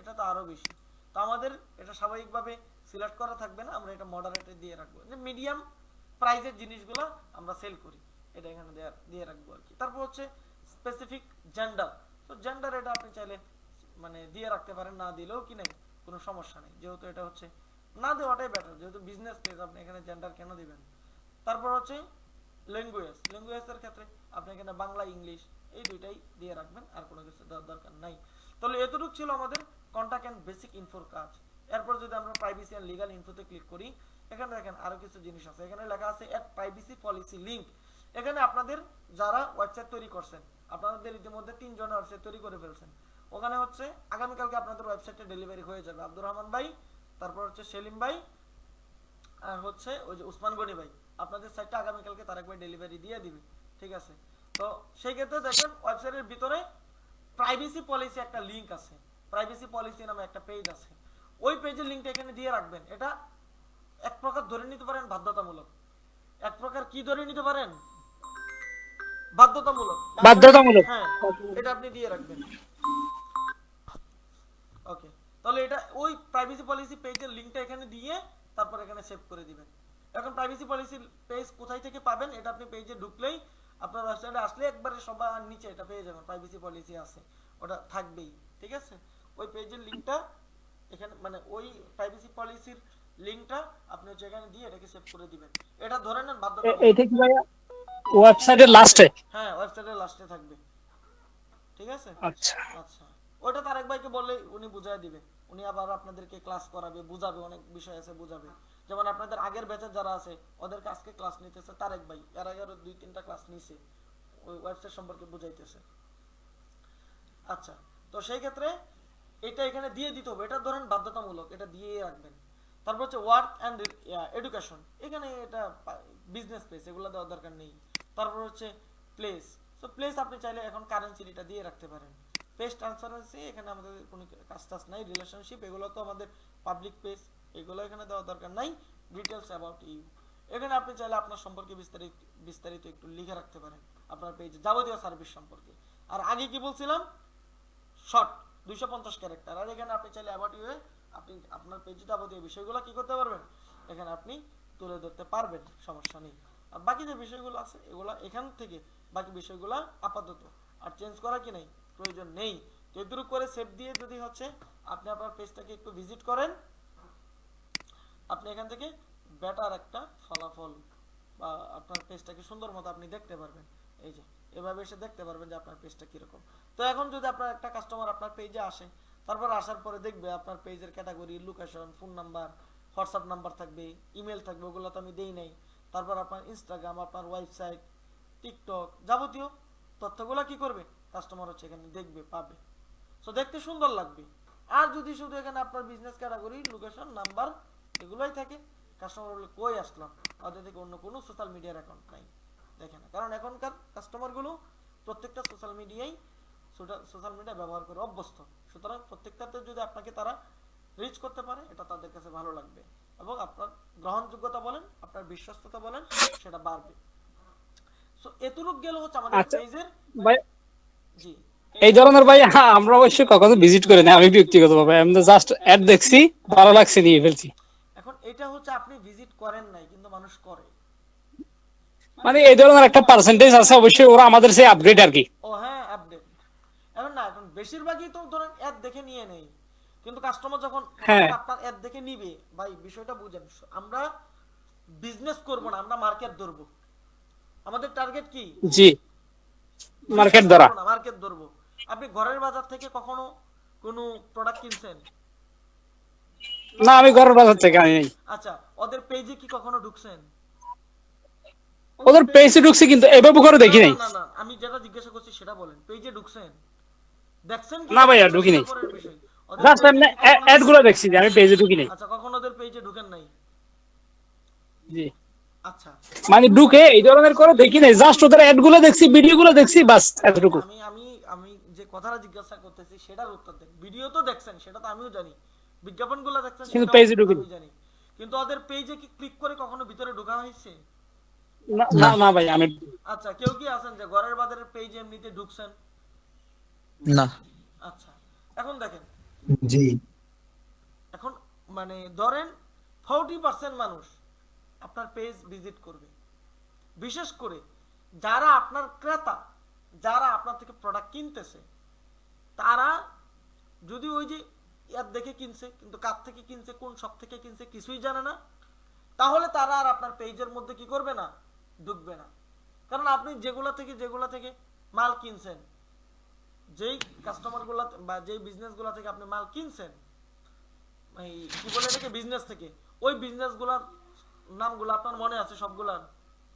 এটা তো আরো বেশি। তো আমাদের এটা স্বাভাবিকভাবে সিলেক্ট করা থাকবে না, আমরা এটা মডারেটেড দিয়ে রাখবো, যে মিডিয়াম প্রাইসের জিনিসগুলো আমরা সেল করি, এটা এখানে দিয়ে রাখবো আর কি। তারপর হচ্ছে স্পেসিফিক জেন্ডার, তো জেন্ডার এটা আপনি চাইলে মানে দিয়ে রাখতে পারেন, না দিলেও কি নেই কোনো সমস্যা নেই, যেহেতু এটা হচ্ছে না দেওয়াটাই বেটার, যেহেতু বিজনেস পেজ আপনি এখানে জেন্ডার কেন দিবেন। তারপর হচ্ছে ল্যাঙ্গুয়েজের ক্ষেত্রে আপনি এখানে বাংলা ইংলিশ এই দুইটাই দিয়ে রাখবেন, আর কোনো কিছু দেওয়ার দরকার নাই। তাহলে এতটুকু ছিল আমাদের কন্টাক্ট এন্ড বেসিক ইনফোর কাজ। এরপর যদি আমরা প্রাইভেসি এন্ড লিগ্যাল ইনফোতে ক্লিক করি, এখানে দেখেন আরো কিছু জিনিস আছে। এখানে লেখা আছে অ্যাড প্রাইভেসি পলিসি লিংক। এখানে আপনাদের যারা ওয়েবসাইট তৈরি করছেন, আপনাদের ইতিমধ্যে 3 জনের ওয়েবসাইট তৈরি করে ফেলছেন, ওখানে হচ্ছে আগামীকালকে আপনাদের ওয়েবসাইটে ডেলিভারি হয়ে যাবে। আব্দুর রহমান ভাই, তারপর হচ্ছে সেলিম ভাই, আর হচ্ছে ওই যে উসমান গনি ভাই, আপনাদের সাইটটা আগামীকালকে তারেক ভাই ডেলিভারি দিয়ে দিবে। ঠিক আছে? তো সেই ক্ষেত্রে দেখেন ওয়েবসাইটের ভিতরে প্রাইভেসি পলিসি একটা লিংক আছে, প্রাইভেসি পলিসি নামে একটা পেজ আছে। ওই পেজের লিংকটা এখানে দিয়ে রাখবেন। এটা এক প্রকার ধরে নিতে পারেন বাধ্যতামূলক। এক প্রকার কি ধরে নিতে পারেন? বাধ্যতামূলক। বাধ্যতামূলক। হ্যাঁ, এটা আপনি দিয়ে রাখবেন। ওকে, তাহলে এটা ওই প্রাইভেসি পলিসি পেজের লিংকটা এখানে দিয়ে তারপর এখানে সেভ করে দিবেন। এখন প্রাইভেসি পলিসি পেজ কোথায় থেকে পাবেন? এটা আপনি পেজে ঢুকলেই আপনার ওয়েবসাইটে আসলে একবারে সবার নিচে এটা পেয়ে যাবেন, প্রাইভেসি পলিসি আছে, ওটা থাকবেই। ঠিক আছে? ওই পেজের লিংকটা এখানে, মানে ওই প্রাইভেসি পলিসির লিংকটা আপনি হচ্ছে এখানে দিয়ে এটাকে সেভ করে দিবেন। এটা ধরে নেন বাধ্যতামূলক। এটা কি ভাইয়া ওয়েবসাইটের লাস্টে? হ্যাঁ, ওয়েবসাইটের লাস্টে থাকবে। ঠিক আছে? আচ্ছা আচ্ছা, ওটা তারেক ভাইকে বললে উনি বুঝায় দিবে। উনি আবার আপনাদেরকে ক্লাস করাবে, বুঝাবে, অনেক বিষয় আছে বুঝাবে। যেমন আপনাদের আগের ব্যাচের যারা আছে ওদেরকে আজকে ক্লাস নিতেছে তারেক ভাই, এর আগে আরো 2-3টা ক্লাস নিছে, ওই ওয়েবসাইট সম্পর্কে বুঝাইতেছে। আচ্ছা, তো সেই ক্ষেত্রে এটা এখানে দিয়ে দিতে হবে। এটা ধরেন বাধ্যতামূলক, এটা দিয়ে রাখবেন। তারপর হচ্ছে ওয়ার্ক এন্ড এডুকেশন, এখানে এটা বিজনেস প্লেস, এগুলো দেওয়ার দরকার নেই। তারপর হচ্ছে প্লেস, তো প্লেস আপনি চাইলে এখন কারেন্সিটা দিয়ে রাখতে পারেন। পেজ ট্রান্সপারেন্সি, এখানে আমাদের কোনো কাজ টাজ নাই। রিলেশনশিপ, এগুলো তো আমাদের পাবলিক পেজ, এগুলো এখানে দেওয়ার দরকার নাই। ডিটেলস অ্যাবাউট ইউ, এখানে আপনি চাইলে আপনার সম্পর্কে বিস্তারিত একটু লিখে রাখতে পারেন, আপনার পেজে যাবতীয় সার্ভিস সম্পর্কে। আর আগে কি বলছিলাম, শর্ট 250 ক্যারেক্টার। আর এখানে আপনি চাইলে অ্যাবাউট ইউ আপনি আপনার পেজে যাবতীয় বিষয়গুলো কি করতে পারবেন, এখানে আপনি তুলে ধরতে পারবেন, সমস্যা নেই। আর বাকি যে বিষয়গুলো আছে এগুলো এখান থেকে বাকি বিষয়গুলো আপাতত আর চেঞ্জ করা কি নাই, প্রয়োজন নেই। তো এগুলো করে সেভ দিয়ে যদি হচ্ছে আপনি আপনার পেজটাকে একটু ভিজিট করেন, আপনি এখান থেকে বেটার একটা ফলাফল বা আপনার পেজটাকে সুন্দর মতো আপনি দেখতে পারবেন। এই যে এভাবে এসে দেখতে পারবেন যে আপনার পেজটা কিরকম। তো এখন যদি আপনার একটা কাস্টমার আপনার পেজে আসে, তারপর আসার পরে দেখবে আপনার পেজের category, location, phone number, WhatsApp number থাকবে, ইমেল থাকবে, ওগুলো তো আমি দেই নাই। তারপর আপনার ইনস্টাগ্রাম, আপনার ওয়েবসাইট, টিকটক, যাবতীয় তথ্যগুলো কি করবে কাস্টমার হচ্ছে এখানে দেখবে, পাবে। সো দেখতে সুন্দর লাগবে। আর যদি শুধু এখানে আপনার বিজনেস ক্যাটাগরি, লোকেশন, নাম্বার এগুলোই থাকে, কাস্টমার বলে কই আসলাম, ওদের থেকে অন্য কোনো সোশ্যাল মিডিয়ার অ্যাকাউন্ট নাই, দেখে না। কারণ এখনকার কাস্টমারগুলো প্রত্যেকটা সোশ্যাল মিডিয়া ব্যবহার করে অভ্যস্ত। সুতরাং প্রত্যেকটাতে যদি আপনাকে তারা রিচ করতে পারে, এটা তাদের কাছে ভালো লাগবে এবং আপনার গ্রহণযোগ্যতা বলেন, আপনার বিশ্বস্ততা বলেন, সেটা বাড়বে। সো এতটুকু গেল হচ্ছে আমাদের পেজের। ভাই জি, এই ধরনের ভাই আমরা অবশ্যই কখনো ভিজিট করি না, আমি ব্যক্তিগতভাবে আমি জাস্ট অ্যাড দেখছি, ভালো লাগছে, নিয়ে ফেলছি। এখন এটা হচ্ছে আপনি ভিজিট করেন নাই, কিন্তু মানুষ করে। মানে এই ধরনের একটা পার্সেন্টেজ আছে অবশ্যই, ওরা আমাদের সেই আপগ্রেড আর কি। ও হ্যাঁ, আপডেট। এখন না, এখন বেশিরভাগই তো ধরেন অ্যাড দেখে নিয়ে নেই, কিন্তু কাস্টমার যখন আপনার অ্যাড দেখে নিবে, ভাই বিষয়টা বুঝেন, আমরা বিজনেস করব না, আমরা মার্কেট ধরবো। আমাদের টার্গেট কি? জি, মার্কেট ধরা। মার্কেট ধরবো। আপনি ঘরের বাজার থেকে কখনো কোনো প্রোডাক্ট কিনছেন? না, আমি ঘরের বাজার থেকে আনি নাই। আচ্ছা, ওদের পেজে কি কখনো ঢুকছেন? ওদের পেজে ঢুকছি, কিন্তু এভাবে করে দেখি নাই। না না, আমি যেটা জিজ্ঞাসা করছি সেটা বলেন, পেজে ঢুকছেন, দেখছেন কি? না ভাইয়া, ঢুকি নাই। জাস্ট আমি অ্যাড গুলো দেখছি, আমি পেজে ঢুকি নাই। আচ্ছা, কখনো ওদের পেজে ঢুকেন নাই? জি, আচ্ছা, মানে ঢুকে এই ধরনের করে দেখি নাই, জাস্ট ওদের অ্যাড গুলো দেখছি, ভিডিও গুলো দেখছি, বাস এতটুকু। আমি আমি আমি যে কথাটা জিজ্ঞাসা করতেছি সেটার উত্তর দেন। ভিডিও তো দেখছেন, সেটা তো আমিও জানি, বিজ্ঞাপনগুলো দেখছেন কিন্তু সেটাও পেজে ঢুকিনি। আমি জানি, কিন্তু ওদের পেজে কি ক্লিক করে কখনো ভিতরে ঢোকা হয়েছে? না না ভাই, আমি। আচ্ছা, কেউ কি আছেন যে ঘরের বাজারের পেজে এমনিতে ঢুকছেন? না। আচ্ছা, এখন দেখেন, জি। এখন মানে ধরেন 40% মানুষ আপনার পেজ ভিজিট করবে, বিশেষ করে যারা আপনার ক্রেতা, যারা আপনার থেকে প্রোডাক্ট কিনতেছে, তারা যদি ওই যে ইয়ার দেখে কিনছে, কিন্তু কার থেকে কিনছে, কোন শপ থেকে কিনছে কিছুই জানে না, তাহলে তারা আর আপনার পেজের মধ্যে কি করবে না, ঢুকবে না। কারণ আপনি যেগুলা থেকে মাল কিনছেন, যেই কাস্টমার গুলা বা যেই বিজনেস গুলা থেকে আপনি মাল কিনছেন, এই কি বলে এটাকে বিজনেস থেকে, ওই বিজনেসগুলোর নামগুলো আপনার মনে আছে সবগুলার?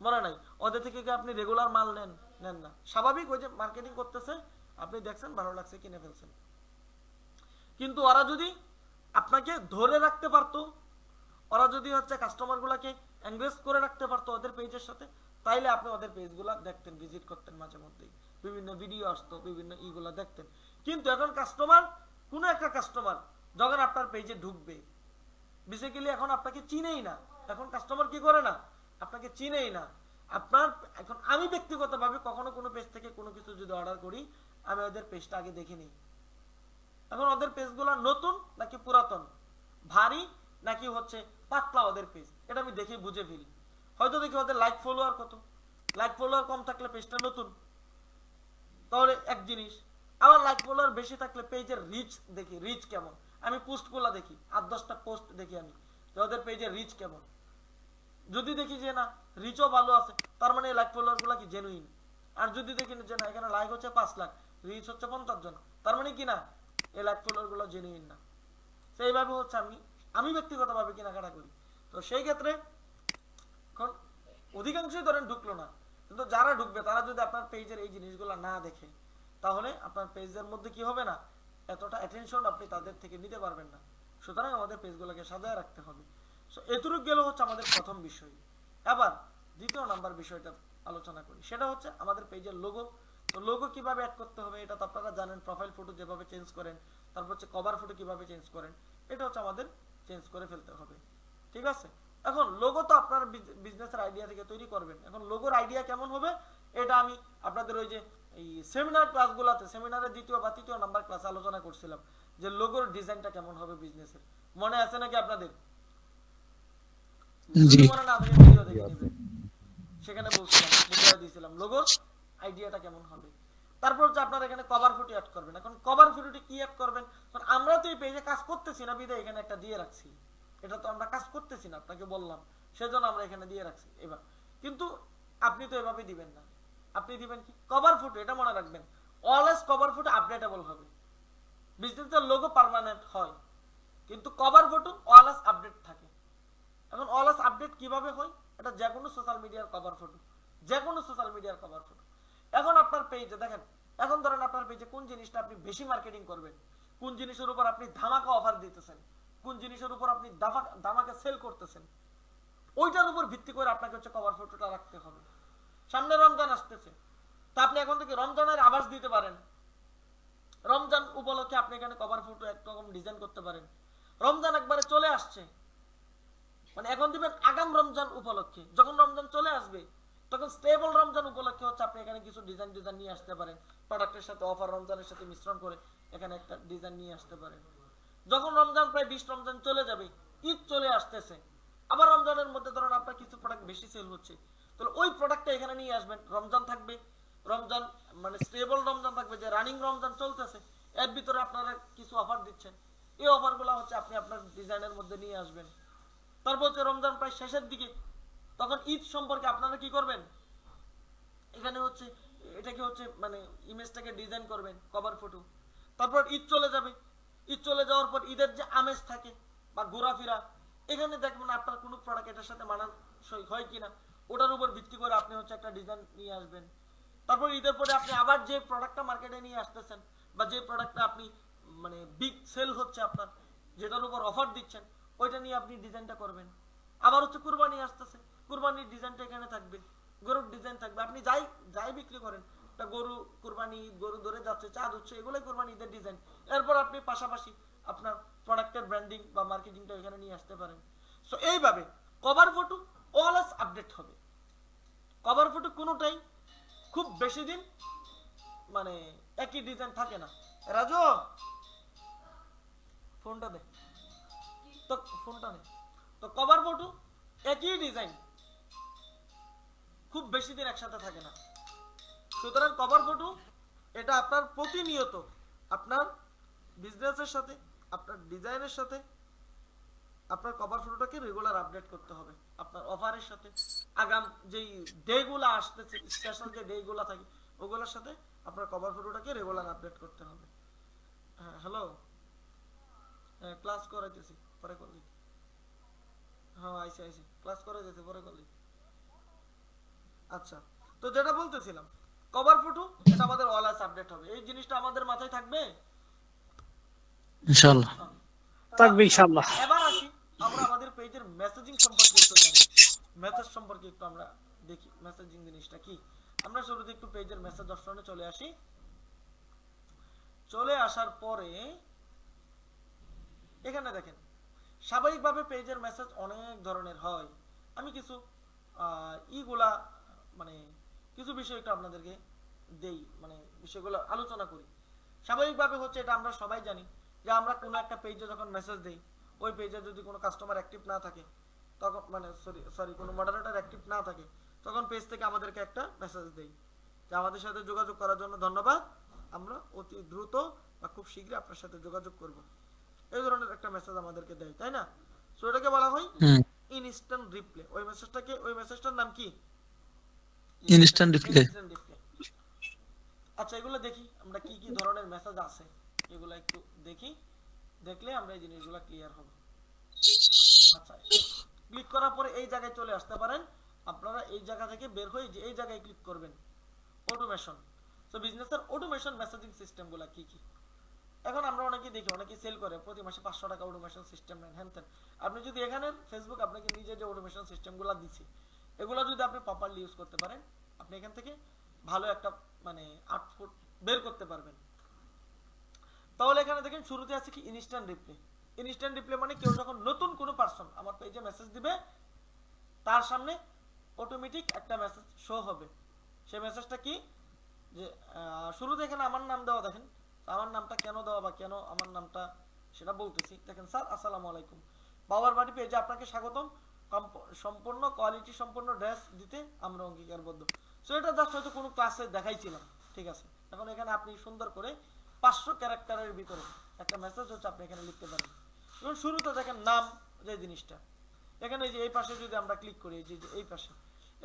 মনে নাই? ওদের থেকে কি আপনি রেগুলার মাল নেন? নেন না। স্বাভাবিক, ওই যে মার্কেটিং করতেছে, আপনি দেখছেন ভালো লাগছে কিনে ফেলছেন। কিন্তু ওরা যদি আপনাকে ধরে রাখতে পারতো, ওরা যদি হচ্ছে কাস্টমার গুলাকে এনগেজ করে রাখতে পারতো ওদের পেজের সাথে, তাইলে আপনি ওদের পেজগুলা দেখতেন, ভিজিট করতেন, মাঝে মধ্যেই বিভিন্ন ভিডিও আসতো, বিভিন্ন ইগুলা দেখতেন। কিন্তু এখন কাস্টমার, কোনো একটা কাস্টমার যখন আপনার পেজে ঢুকবে, বেসিক্যালি এখন আপনাকে চিনেই না। এখন কাস্টমার কি করে না, আপনাকে চিনেই না। আপনার এখন আমি ব্যক্তিগতভাবে কখনো কোনো পেজ থেকে কোনো কিছু যদি অর্ডার করি, আমি ওদের পেজটা আগে দেখে নিই। এখন ওদের পেজগুলো নতুন নাকি পুরাতন, ভারী নাকি হচ্ছে পাতলা, ওদের পেজ এটা আমি দেখে বুঝে ফেলি। হয়তো দেখি ওদের লাইক ফলোয়ার কত, লাইক ফলোয়ার কম থাকলে পেজটা নতুন, তাহলে এক জিনিস। আবার লাইক ফলোয়ার বেশি থাকলে পেজের রিচ দেখি, রিচ কেমন। আমি পোস্টগুলো দেখি, 8-10টা পোস্ট দেখি আমি, যে ওদের পেজের রিচ কেমন। যদি দেখি যে না রিচও ভালো আছে, তার মানে লাইক ফলোয়ার গুলা কি জেনুইন। আর যদি দেখি যে না এখানে লাইক হচ্ছে 5 লাখ, রিচ হচ্ছে 50 জন, তার মানে কি না এই লাইক ফলোয়ার গুলো জেনুইন না। সেইভাবে হচ্ছে আমি ব্যক্তিগতভাবে কেনাকাটা করি। তো সেই ক্ষেত্রে এখন অধিকাংশই ধরেন ঢুকলো না, কিন্তু যারা ঢুকবে তারা যদি আপনার পেজের এই জিনিসগুলো না দেখে, তাহলে আপনার পেজের মধ্যে কি হবে না, এতটা অ্যাটেনশন আপনি তাদের থেকে নিতে পারবেন না। সুতরাং আমাদের পেজগুলোকে সাজায় রাখতে হবে। সো এতটুকু গেল হচ্ছে আমাদের প্রথম বিষয়। এবার দ্বিতীয় নাম্বার বিষয়টা আলোচনা করি, সেটা হচ্ছে আমাদের পেজের লোগো। তো লোগো কিভাবে অ্যাড করতে হবে এটা তো আপনারা জানেন, প্রোফাইল ফটো যেভাবে চেঞ্জ করেন, তারপর হচ্ছে কভার ফটো কিভাবে চেঞ্জ করেন, এটা হচ্ছে আমাদের চেঞ্জ করে ফেলতে হবে। ঠিক আছে? এখন লোগো তো আপনার বিজনেসের আইডিয়া থেকে তৈরি করবেন। এখন লোগোর আইডিয়া কেমন হবে এটা আমি আপনাদের ওই যে এই সেমিনার ক্লাসগুলোতে, সেমিনারের 2য় বা 3য় নাম্বার ক্লাসে আলোচনা করছিলাম যে লোগোর ডিজাইনটা কেমন হবে বিজনেসের। মনে আছে নাকি আপনাদের? জি। যদি মনে না থাকে ভিডিও দেখে নেবেন, সেখানে বলছিলাম, বুঝিয়ে দিয়েছিলাম লোগোর আইডিয়াটা কেমন হবে। তারপর হচ্ছে আপনারা এখানে কভার ফটো অ্যাড করবেন। এখন কভার ফটোটি কি অ্যাড করবেন, কারণ আমরা তো এই পেজে কাজ করতেছি না বিধায় এখানে একটা দিয়ে রাখছি। এটা তো আমরা কাজ করতেছি না, আপনাকে বললাম, সেজন্য আমরা এখানে দিয়ে রাখছি। এবার কিন্তু আপনি তো এভাবে দিবেন না, আপনি দিবেন কি কভার ফটো। এটা মনে রাখবেন, অলওয়েজ কভার ফটো আপডেটেবল হবে। বিজনেসের লোগো পার্মানেন্ট হয়, কিন্তু কভার ফটো অলওয়েজ আপডেট থাকে। এখন অলওয়েজ আপডেট কিভাবে হয়, এটা যে কোনো সোশ্যাল মিডিয়ার কভার ফটো, যে কোনো সোশ্যাল মিডিয়ার কভার ফটো। এখন আপনার পেজে দেখেন, এখন ধরেন আপনার পেজে কোন জিনিসটা আপনি বেশি মার্কেটিং করবেন, কোন জিনিসের উপর আপনি ধামাকা অফার দিতেছেন, কোন জিনিসের উপর আপনি ধামাকা সেল করতেছেন, ওইটার উপর ভিত্তি করে আপনাকে হচ্ছে কভার ফটোটা রাখতে হবে। সামনে রমজান আসতেছে, তা আপনি এখন থেকে রমজানের আভাস দিতে পারেন। রমজান উপলক্ষে আপনি এখানে কভার ফটো একরকম ডিজাইন করতে পারেন। রমজান একবারে চলে আসছে, মানে এখন দিবেন আগাম রমজান উপলক্ষে। যখন রমজান চলে আসবে তখন স্টেবল রমজান উপলক্ষে হচ্ছে আপনি এখানে কিছু ডিজাইন নিয়ে আসতে পারেন, প্রোডাক্টের সাথে অফার রমজানের সাথে মিশ্রণ করে এখানে একটা ডিজাইন নিয়ে আসতে পারেন। যখন রমজান প্রায় 20 রমজান চলে যাবে, ঈদ চলে আসতেছে, আবার রমজানের মধ্যে ধরুন আপনার কিছু প্রোডাক্ট বেশি সেল হচ্ছে, তাহলে ওই প্রোডাক্টটা এখানে নিয়ে আসবেন। রমজান থাকবে, রমজান মানে স্টেবল রমজান থাকবে, যে রানিং রমজান চলতেছে, এর ভিতরে আপনারা কিছু অফার দিচ্ছেন, এই অফারগুলো হচ্ছে আপনি আপনার ডিজাইনের মধ্যে নিয়ে আসবেন। তারপর হচ্ছে রমজান প্রায় শেষের দিকে, তখন ঈদ সম্পর্কে আপনারা কি করবেন, এখানে হচ্ছে এটাকে হচ্ছে মানে ইমেজটাকে ডিজাইন করবেন কভার ফটো। তারপর ঈদ চলে যাবে, ঈদ চলে যাওয়ার পর ঈদের যে আমেজ থাকে বা ঘোরাফেরা, এখানে দেখবেন আপনার কোনো প্রোডাক্ট এটার সাথে মানানসই হয় কিনা, ওটার উপর ভিত্তি করে আপনি হচ্ছে একটা ডিজাইন নিয়ে আসবেন। তারপর ঈদের পরে আপনি আবার যে প্রোডাক্টটা মার্কেটে নিয়ে আসতেছেন বা যে প্রোডাক্টটা আপনি মানে বিগ সেল হচ্ছে আপনার, যেটার উপর অফার দিচ্ছেন, ওইটা নিয়ে আপনি ডিজাইনটা করবেন। আবার হচ্ছে কুরবানি আসতেছে, কুরবানির ডিজাইনটা এখানে থাকবে, গরুর ডিজাইন থাকবে। আপনি যাই বিক্রি করেন, একটা গরু কুরবানি, গরু ধরে যাচ্ছে, চাঁদ হচ্ছে, এগুলোই কুরবানি ঈদের ডিজাইন। এরপর আপনি পাশাপাশি আপনার প্রোডাক্টের ব্র্যান্ডিং বা মার্কেটিংটা এখানে নিয়ে আসতে পারেন। সো এইভাবে কভার ফটো অলওয়েজ আপডেট হবে। কভার ফটো কোনোটাই খুব বেশি দিন মানে একই ডিজাইন থাকে না। রাজু ফোনটা দে তো, ফোনটা নেই তো। কভার ফটো একই ডিজাইন খুব বেশি দিন একসাথে থাকে না। সুতরাং কভার ফটো এটা আপনার প্রতিনিয়ত আপনার বিজনেসের সাথে, আপনার ডিজাইনের সাথে আপনার কভার ফটোটাকে রেগুলার আপডেট করতে হবে। আপনার অফারের সাথে, আগাম যেই ডেগুলো আসতেছে, স্পেশাল যে ডেগুলো থাকে, ওগুলোর সাথে আপনার কভার ফটোটাকে রেগুলার আপডেট করতে হবে। হ্যাঁ হ্যালো, হ্যাঁ ক্লাস করাইতেছি। পরে করলি। হ্যাঁ আইসি ক্লাস করে দিয়েছে, পরে করলি। আচ্ছা, তো যেটা বলতেছিলাম, কভার ফটো এটা আমাদের অলওয়েজ আপডেট হবে, এই জিনিসটা আমাদের মাথায় থাকবে। ইনশাআল্লাহ। থাকবে ইনশাআল্লাহ। এবার আসি আমরা আমাদের পেজের মেসেজিং সম্পর্কে একটু জানি, মেসেজ সম্পর্কে একটু আমরা দেখি মেসেজিং জিনিসটা কি। আমরা শুরুতে একটু পেজের মেসেজ অপশনে চলে আসি। চলে আসার পরে এখানে দেখেন স্বাভাবিকভাবে পেজের মেসেজ অনেক ধরনের হয়। আমি কিছু ইগুলা মানে কিছু বিষয় একটু আপনাদেরকে দেই, মানে বিষয়গুলো আলোচনা করি। স্বাভাবিকভাবে হচ্ছে এটা আমরা সবাই জানি যে আমরা কোনো একটা পেজে যখন মেসেজ দেই, ওই পেজে যদি কোনো কাস্টমার অ্যাক্টিভ না থাকে তখন মানে সরি কোনো মডারেটর অ্যাক্টিভ না থাকে, তখন পেজ থেকে আমাদেরকে একটা মেসেজ দেই যে আমাদের সাথে যোগাযোগ করার জন্য ধন্যবাদ, আমরা অতি দ্রুত বা খুব শীঘ্রই আপনার সাথে যোগাযোগ করব, এই ধরনের একটা মেসেজ আমাদেরকে দেয়, তাই না? সো এটাকে বলা হয় ইনস্ট্যান্ট রিপ্লে। ওই মেসেজটার নাম কি? Instant reply. Instant replay. আচ্ছা, এগুলো দেখি আমরা কি কি ধরনের মেসেজ আছে, এগুলো একটু দেখি, দেখলে আমরা এই জিনিসগুলো ক্লিয়ার হবে। আচ্ছা, ক্লিক করার পরে এই জায়গায় চলে আসতে পারেন আপনারা। এই জায়গা থেকে বের হয়ে যে এই জায়গায় ক্লিক করবেন অটোমেশন। সো বিজনেসের অটোমেশন মেসেজিং সিস্টেমগুলো কি কি। এখন আমরা অনেকেই দেখি, অনেকেই সেল করে প্রতি মাসে 500 টাকা অটোমেশন সিস্টেম নেন হ্যান। আপনি যদি এখানে ফেসবুক আপনাকে নিজে যে অটোমেশন সিস্টেমগুলো দিচ্ছে, এগুলো যদি আপনি প্রপারলি ইউজ করতে পারেন, আপনি এখান থেকে ভালো একটা মানে আউটপুট বের করতে পারবেন। তাহলে এখানে দেখেন শুরুতে আছে কি ইনস্ট্যান্ট রিপ্লে। ইনস্ট্যান্ট রিপ্লে মানে কেউ যখন নতুন কোনো পারসন আমার পেজে মেসেজ দিবে, তার সামনে অটোমেটিক একটা মেসেজ শো হবে। সেই মেসেজটা কি, যে শুরুতে এখানে আমার নাম দেওয়া, দেখেন আমার নামটা কেন দেওয়া বা কেন আমার নামটা সেটা বলতেছি। দেখেন স্যার আসসালামু আলাইকুম, বাবার বাড়ি পেজে আপনাকে স্বাগতম, সম্পূর্ণ কোয়ালিটি সম্পূর্ণ ড্রেস দিতে আমরা অঙ্গীকারবদ্ধ। সো এটা জাস্ট হয়তো কোনো ক্লাসে দেখাইছিলাম, ঠিক আছে। এখন এখানে আপনি সুন্দর করে 500 ক্যারেক্টারের ভিতরে একটা মেসেজ হচ্ছে আপনি এখানে লিখতে পারেন। এবং শুরুতে দেখেন নাম যে জিনিসটা, এখানে যে এই পাশে যদি আমরা ক্লিক করি, যে এই পাশে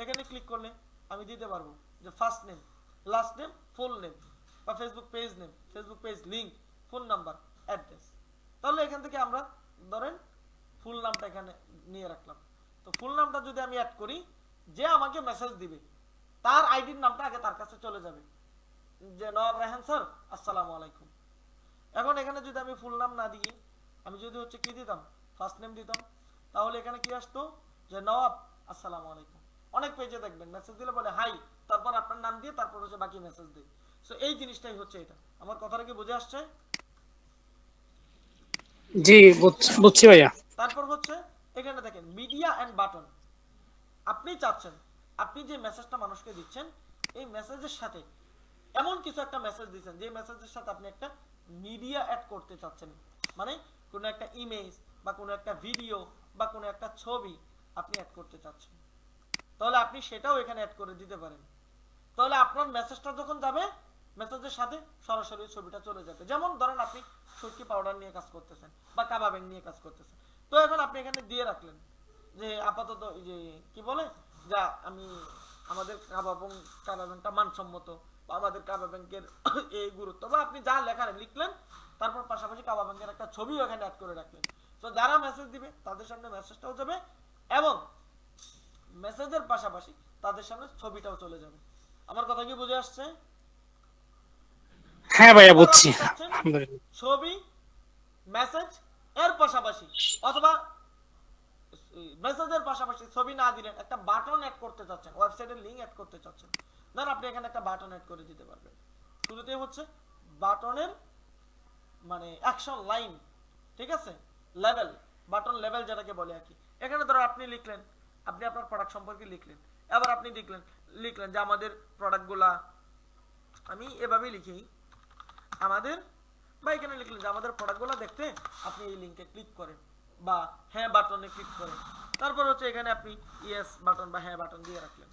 এখানে ক্লিক করলে আমি দিতে পারবো যে first name, last name, full name, বা Facebook page name, Facebook page link, phone number, address. তাহলে এখান থেকে আমরা ধরেন ফুল নামটা এখানে নিয়ে রাখলাম। তো ফুল নামটা যদি আমি অ্যাড করি, যে আমাকে মেসেজ দিবে তার আইডির নামটা আগে তার কাছে চলে যাবে, যে নওয়াব রায়হান স্যার আসসালামু আলাইকুম। এখন এখানে যদি আমি ফুল নাম না দিয়ে আমি যদি হচ্ছে কি দিতাম, ফার্স্ট নেম দিতাম, তাহলে এখানে কি আসতো, যে নওয়াব আসসালামু আলাইকুম। অনেক পেজে দেখবেন মেসেজ দিলে বলে হাই, তারপর আপনার নাম দিয়ে তারপর হচ্ছে বাকি মেসেজ দেয়। সো এই জিনিসটাই হচ্ছে এটা। আমার কথাটা কি বুঝে আসছে? জি বুঝছি ভাইয়া। তারপর হচ্ছে এখানে দেখেন মিডিয়া এন্ড বাটন। আপনি চাচ্ছেন আপনি যে মেসেজটা মানুষকে দিচ্ছেন, এই মেসেজের সাথে এমন কিছু একটা মেসেজ দিচ্ছেন যে মেসেজের সাথে আপনি একটা মিডিয়া অ্যাড করতে চাচ্ছেন, মানে কোনো একটা ইমেজ বা কোনো একটা ভিডিও বা কোনো একটা ছবি আপনি অ্যাড করতে চাচ্ছেন, তাহলে আপনি সেটাও এখানে অ্যাড করে দিতে পারেন। তাহলে আপনার মেসেজটা যখন যাবে, মেসেজের সাথে সরাসরি ছবিটা চলে যাবে। যেমন ধরেন আপনি সুটকি পাউডার নিয়ে কাজ করতেছেন বা কাবাব নিয়ে কাজ করতেছেন, তো এখন আপনি এখানে দিয়ে রাখলেন যে আপাতত যে কি বলে, যা আমি আমাদের কাবাবটা মানসম্মত বা আমাদের কাবা ব্যাংকের এই গুরুত্ব, বা আপনি যা লেখার লিখলেন, তারপর পাশাপাশি কাবা ব্যাংকের একটা ছবিও এখানে অ্যাড করে রাখলেন। তো যারা মেসেজ দিবে তাদের সামনে মেসেজটাও যাবে এবং মেসেজের পাশাপাশি তাদের সামনে ছবিটাও চলে যাবে। আমার কথা কি বুঝে আসছে? হ্যাঁ ভাইয়া বুঝছি আলহামদুলিল্লাহ। ছবি, মেসেজ এর পাশাপাশি অথবা মেসেজের পাশাপাশি ছবি না দিলেন একটা বাটন অ্যাড করতে চাচ্ছেন, ওয়েবসাইটের লিংক অ্যাড করতে চাচ্ছেন, দেন আপনি এখানে একটা বাটন অ্যাড করে দিতে পারবেন। শুরুতে হচ্ছে বাটনের মানে অ্যাকশন লাইন, ঠিক আছে, লেভেল, বাটন লেভেল যেটাকে বলে আর কি। এখানে ধরো আপনি লিখলেন, আপনি আপনার প্রোডাক্ট সম্পর্কে লিখলেন, এবার আপনি লিখলেন যে আমাদের প্রোডাক্টগুলা, আমি এভাবেই লিখি আমাদের, বা এখানে লিখলেন যে আমাদের প্রোডাক্টগুলো দেখতে আপনি এই লিংকে ক্লিক করেন বা হ্যাঁ বাটনে ক্লিক করেন। তারপর হচ্ছে এখানে আপনি ইয়েস বাটন বা হ্যাঁ বাটন দিয়ে রাখলেন,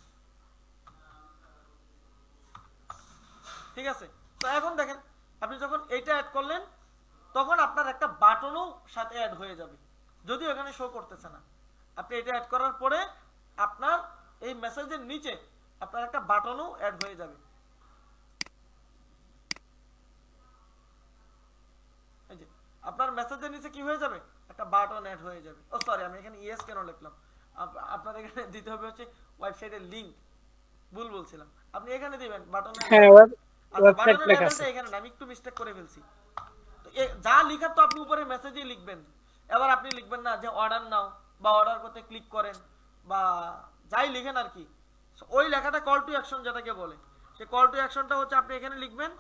ঠিক আছে। তো এখন দেখেন আপনি যখন এটা অ্যাড করলেন, তখন আপনার একটা বাটনও সাথে অ্যাড হয়ে যাবে, যদিও এখানে শো করতেছে না। আপনি এটা অ্যাড করার পরে আপনার এই মেসেজের নিচে আপনার একটা বাটনও অ্যাড হয়ে যাবে। আপনার মেসেজের নিচে কি হয়ে যাবে, একটা বাটন অ্যাড হয়ে যাবে। ও সরি, আমি এখানে ইয়েস কেন লিখলাম, আপনার এখানে দিতে হবে হচ্ছে ওয়েবসাইটের লিংক, ভুল বলছিলাম। আপনি এখানে দিবেন বাটনের হ্যাঁ, আচ্ছা, ওয়েবসাইট বাটনের লেখা আছে। লেভেলটা এখানে না, আমি একটু মিস্টেক করে ফেলছি। তো যা লিখার তো আপনি উপরে মেসেজে লিখবেন। এবার আপনি লিখবেন না যে অর্ডার নাও বা অর্ডার করতে ক্লিক করেন বা যাই লিখেন আর কি, ওই লেখাটা কল টু অ্যাকশন যেটাকে বলে, সেই কল টু অ্যাকশনটা হচ্ছে আপনি এখানে লিখবেন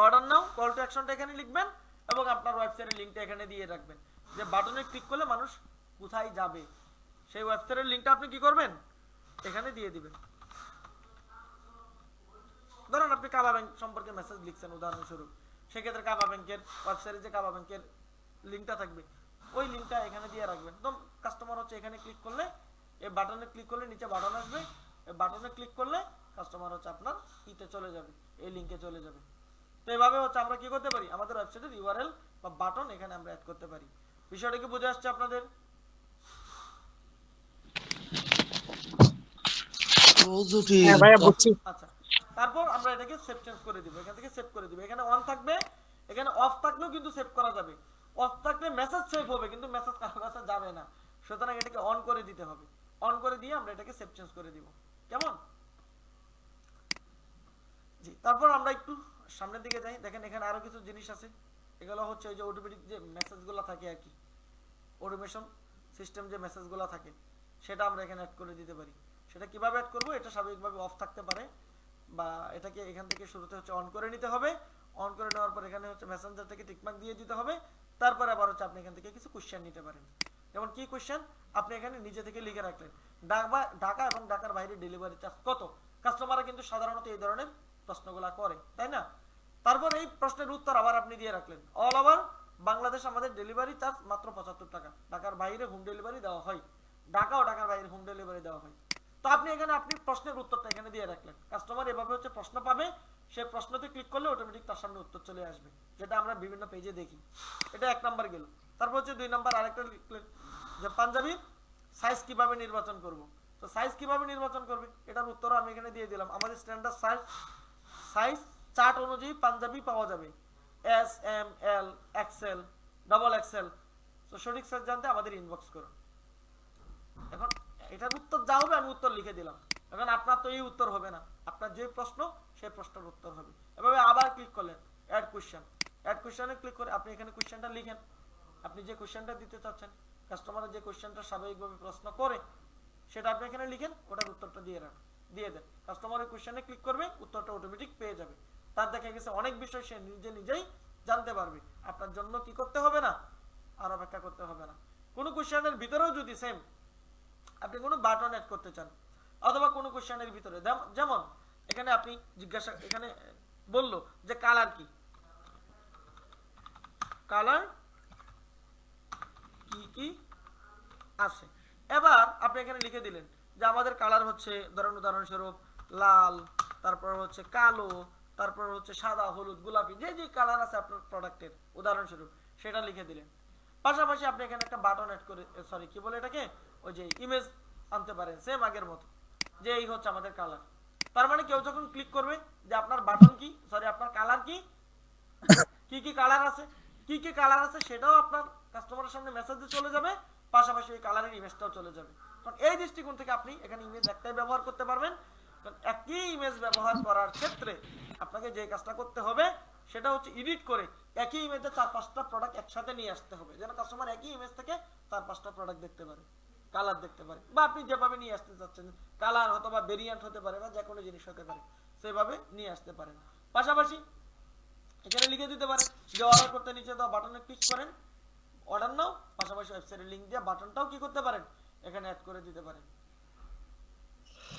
অর্ডার নাও, কল টু অ্যাকশনটা এখানে লিখবেন এবং আপনার ওয়েবসাইটের লিংকটা এখানে দিয়ে রাখবেন, যে বাটনে ক্লিক করলে মানুষ কোথায় যাবে সেই ওয়েবসাইটের লিংকটা আপনি কি করবেন এখানে দিয়ে দিবেন। ধরেন আপনি কাবা ব্যাংক সম্পর্কে মেসেজ লিখছেন উদাহরণস্বরূপ, সেক্ষেত্রে কাবা ব্যাংকের ওয়েবসাইটে যে কাবা ব্যাংকের লিংকটা থাকবে ওই লিংকটা এখানে দিয়ে রাখবেন। তো কাস্টমার হচ্ছে এখানে ক্লিক করলে, এই বাটনে ক্লিক করলে নিচে বাটন আসবে, এই বাটনে ক্লিক করলে কাস্টমার হচ্ছে আপনার ইতে চলে যাবে, এই লিংকে চলে যাবে। তো এইভাবে হচ্ছে আমরা কি করতে পারি, আমাদের ওয়েবসাইটের ইউআরএল বা বাটন এখানে আমরা অ্যাড করতে পারি। বিষয়টা কি বুঝে আসছে আপনাদের? হ্যাঁ ভাইয়া বুঝছি। আচ্ছা, তারপর আমরা এটাকে সেভ চেঞ্জ করে দিব, এখান থেকে সেভ করে দিব। এখানে অন থাকবে, এখানে অফ থাকলেও কিন্তু সেভ করা যাবে। অফ থাকলে মেসেজ সেভ হবে কিন্তু মেসেজ কারো কাছে যাবে না, সুতরাং এটাকে অন করে দিতে হবে। অন করে দিয়ে আমরা এটাকে সেভ চেঞ্জ করে দিব, কেমন? জি, তারপর আমরা একটু সামনের দিকে যাই। দেখেন এখানে আরো কিছু জিনিস আছে, এগুলো হচ্ছে ওই যে অটোমেটিক যে মেসেজগুলো থাকে আর কি, অটোমেশন সিস্টেম যে মেসেজগুলো থাকে সেটা আমরা এখানে অ্যাড করে দিতে পারি। সেটা কিভাবে অ্যাড করব, এটা স্বাভাবিকভাবে অফ থাকতে পারে বা এটাকে এখান থেকে শুরুতে হচ্ছে অন করে নিতে হবে। অন করে নেওয়ার পর এখানে হচ্ছে মেসেঞ্জার থেকে টিকমার্ক দিয়ে দিতে হবে। তারপরে আবার হচ্ছে আপনি এখান থেকে কিছু কোশ্চেন নিতে পারেন। যেমন কি কোশ্চেন, আপনি এখানে নিজে থেকে লিখে রাখলেন ঢাকা এবং ঢাকার বাইরে ডেলিভারি চার্জ কত। কাস্টমাররা কিন্তু সাধারণত এই ধরনের প্রশ্নগুলো করে, তাই না? তারপর এই প্রশ্নের উত্তর আবার আপনি দিয়ে রাখলেন অল ওভার বাংলাদেশ আমাদের ডেলিভারি চার্জ মাত্র 75 টাকা, ঢাকার বাইরে হোম ডেলিভারি দেওয়া হয়, ঢাকা ও ঢাকার বাইরে হোম ডেলিভারি দেওয়া হয়। তো আপনি এখানে আপনি প্রশ্নের উত্তরটা এখানে দিয়ে রাখলেন, কাস্টমার এভাবে হচ্ছে প্রশ্ন পাবে, সে প্রশ্নতে ক্লিক করলে অটোমেটিক তার সামনে উত্তর চলে আসবে, যেটা আমরা বিভিন্ন পেজে দেখি। এটা 1 নাম্বার গেল। তারপর হচ্ছে 2 নাম্বার আরেকটা লিখলেন যে পাঞ্জাবির সাইজ কিভাবে নির্বাচন করব। তো সাইজ কিভাবে নির্বাচন করবে এটার উত্তরও আমি এখানে দিয়ে দিলাম। আমাদের স্ট্যান্ডার্ড সাইজ চার্ট অনুযায়ী পাঞ্জাবি পাওয়া যাবে, এস, এম, এল, এক্সেল, ডাবল এক্সেল। তো সঠিক সাইজ জানতে আমাদের ইনবক্স করুন। এখন এটার উত্তর যা হবে আমি উত্তর লিখে দিলাম। এখন আপনার তো এই উত্তর হবে না, আপনার যে প্রশ্ন সেই প্রশ্নের উত্তর হবে। এভাবে আবার ক্লিক করলেন অ্যাড কোশ্চেন, অ্যাড কোশ্চেনে ক্লিক করে আপনি এখানে কোশ্চেনটা লিখেন, আপনি যে কোশ্চেনটা দিতে চাচ্ছেন, কাস্টমারের যে কোশ্চেনটা স্বাভাবিকভাবে প্রশ্ন করে সেটা আপনি এখানে লিখেন, ওটার উত্তরটা দিয়ে দেন। কাস্টমারের কোশ্চেনে ক্লিক করবে, উত্তরটা অটোমেটিক পেয়ে যাবে। তার দেখা গেছে অনেক বিষয় সে নিজেই জানতে পারবে, আপনার জন্য কি করতে হবে না, আর অপেক্ষা করতে হবে না। কোনো কোশ্চেনের ভিতরেও যদি সেম আপনি কোনো বাটন অ্যাড করতে চান অথবা কোনো কোশ্চেনের ভিতরে, যেমন এখানে আপনি জিজ্ঞাসা এখানে বললো যে কালার কি, কালার কি কি আছে। এবার আপনি এখানে লিখে দিলেন যে আমাদের কালার হচ্ছে ধরুন উদাহরণস্বরূপ লাল, তারপর হচ্ছে কালো, তারপর হচ্ছে সাদা, হলুদ, গোলাপি, যে যে কালার আছে আপনার প্রোডাক্টের উদাহরণস্বরূপ সেটা লিখে দিলেন। পাশাপাশি আপনি এখানে একটা বাটন অ্যাড করে সরি কি বলে এটাকে ওই যে ইমেজ আনতে পারেন সেম আগের মতো, যে এই হচ্ছে আমাদের কালার। তার মানে কেউ যখন ক্লিক করবে যে আপনার বাটন কি সরি আপনার কালার কি, কি কি কালার আছে, কি কি কালার আছে সেটাও আপনার কাস্টমারের সামনে মেসেজে চলে যাবে, পাশাপাশি ওই কালারের ইমেজটাও চলে যাবে। কারণ এই দৃষ্টিকোণ থেকে আপনি এখানে ইমেজ একটাই ব্যবহার করতে পারবেন। কারণ একই ইমেজ ব্যবহার করার ক্ষেত্রে আপনাকে যে কাজটা করতে হবে সেটা হচ্ছে এডিট করে একই ইমেজে 4-5টা প্রোডাক্ট একসাথে নিয়ে আসতে হবে, যেন কাস্টমার একই ইমেজ থেকে 4-5টা প্রোডাক্ট দেখতে পারে, কালার দেখতে পারে, বা আপনি যেভাবে নিয়ে আসতে চাচ্ছেন কালার অথবা ভেরিয়েন্ট হতে পারে বা যে কোনো জিনিস হতে পারে সেভাবে নিয়ে আসতে পারেন। পাশাপাশি এখানে লিখে দিতে পারেন যে অর্ডার করতে নিচে দাও বাটনে ক্লিক করেন অর্ডার নাও, পাশাপাশি ওয়েবসাইটের লিংক দিয়ে বাটনটাও কি করতে পারেন এখানে অ্যাড করে দিতে পারেন।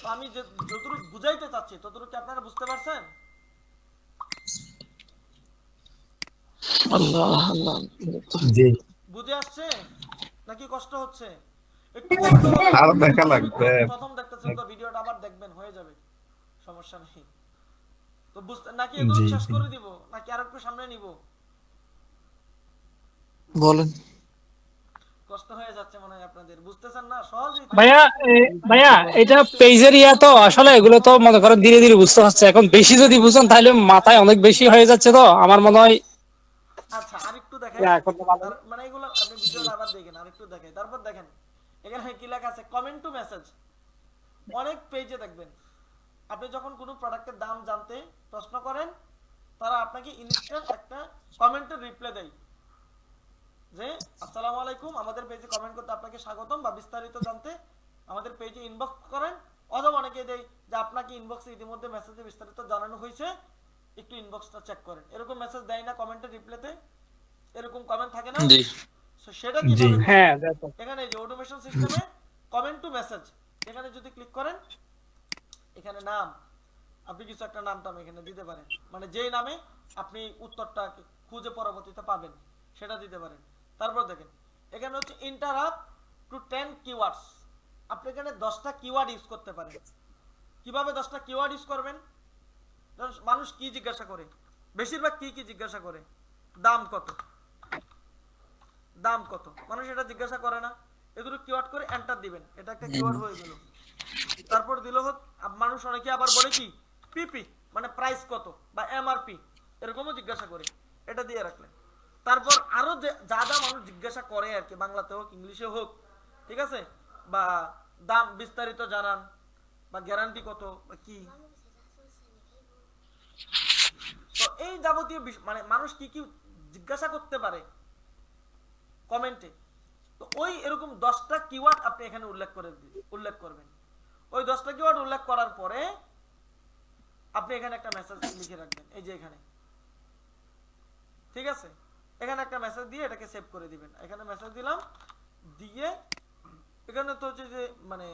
তো আমি যতটুকু বুঝাইতে চাচ্ছি ততটুকু কি আপনারা বুঝতে পারছেন? আল্লাহ আল্লাহ জি বুঝে আসছে নাকি কষ্ট হচ্ছে? একটু কষ্ট হবে, আর দেখা লাগবে। প্রথম দেখতেছেন তো ভিডিওটা আবার দেখবেন, হয়ে যাবে, সমস্যা নেই। তো বুঝতে নাকি এগুলো জি, শেষ জি। করে দিব নাকি আর একটু সামনে নিব? বলেন। কষ্ট হয়ে যাচ্ছে মনে হয় আপনাদের, বুঝতেছেন না? সহজেই তো। ভাইয়া এটা পেজের ইয়া তো আসলে এগুলো তো মনে করেন ধীরে ধীরে বুঝতে হচ্ছে, এখন বেশি যদি বুঝেন তাহলে মাথায় অনেক বেশি হয়ে যাচ্ছে, তো আমার মনে হয় আচ্ছা আরেকটু দেখাই, করতে ভালো। মানে এগুলো আপনি ভিডিওটা আবার দেখেন, আরেকটু দেখাই। তারপর দেখেন এখানে কি লেখা আছে, কমেন্ট টু মেসেজ। অনেক পেজে দেখবেন আপনি যখন কোনো প্রোডাক্টের দাম জানতে প্রশ্ন করেন, তারা আপনাকে ইনস্ট্যান্ট একটা কমেন্টের রিপ্লাই দেয় যে আসসালামু আলাইকুম, আমাদের পেজে কমেন্ট করতে আপনাকে স্বাগতম, বা বিস্তারিত জানতে আমাদের পেজে ইনবক্স করেন। অথবা অনেকে দেয় যে আপনাকে ইনবক্সে ইতিমধ্যে মেসেজে বিস্তারিত জানানো হয়েছে, একটু ইনবক্সটা চেক করেন। এরকম মেসেজ দেয় না কমেন্টের রিপ্লাইতে? এরকম কমেন্ট থাকে না? জি সো সেটা কিভাবে করবেন? হ্যাঁ দেখো, এখানে যে অটোমেশন সিস্টেমে কমেন্ট টু মেসেজ, এখানে যদি ক্লিক করেন, এখানে নাম, আপনি কিছু একটা নামটা এখানে দিতে পারেন, মানে যেই নামে আপনি উত্তরটা খুঁজে পরবর্তীতে পাবেন সেটা দিতে পারেন। তারপর দেখেন এখানে হচ্ছে ইন্টারাপ্ট টু 10 কিওয়ার্ডস। আপনি এখানে 10টা কিওয়ার্ড ইউজ করতে পারেন। কিভাবে 10টা কিওয়ার্ড ইউজ করবেন? মানুষ কি জিজ্ঞাসা করে, বেশিরভাগ কি কি জিজ্ঞাসা করে? দাম কত, দাম কত, মানুষ এটা জিজ্ঞাসা করে না? এগুলো কিওয়ার্ড করে এন্টার দিবেন, এটা একটা কিওয়ার্ড হয়ে গেল। তারপর দিল মানুষ অনেকে আবার বলে কি পিপি, মানে প্রাইস কত, বা এমআরপি, এরকমও জিজ্ঞাসা করে, এটা দিয়ে রাখলেন। তারপর আরো যা যা মানুষ জিজ্ঞাসা করে আর কি, বাংলাতে হোক ইংলিশে হোক, ঠিক আছে, বা দাম বিস্তারিত জানান, বা গ্যারান্টি কত, বা কি, তো এই যাবতীয় মানে মানুষ কি কি জিজ্ঞাসা করতে পারে কমেন্টে, তো ওই এরকম 10টা কিওয়ার্ড আপনি এখানে উল্লেখ করবেন। ওই 10টা কিওয়ার্ড উল্লেখ করার পরে আপনি এখানে একটা মেসেজ লিখে রাখবেন, এই যে এখানে, ঠিক আছে, এখানে একটা মেসেজ দিয়ে এটাকে সেভ করে দিবেন। এখানে মেসেজ দিলাম, দিয়ে এখানে তো হচ্ছে যে মানে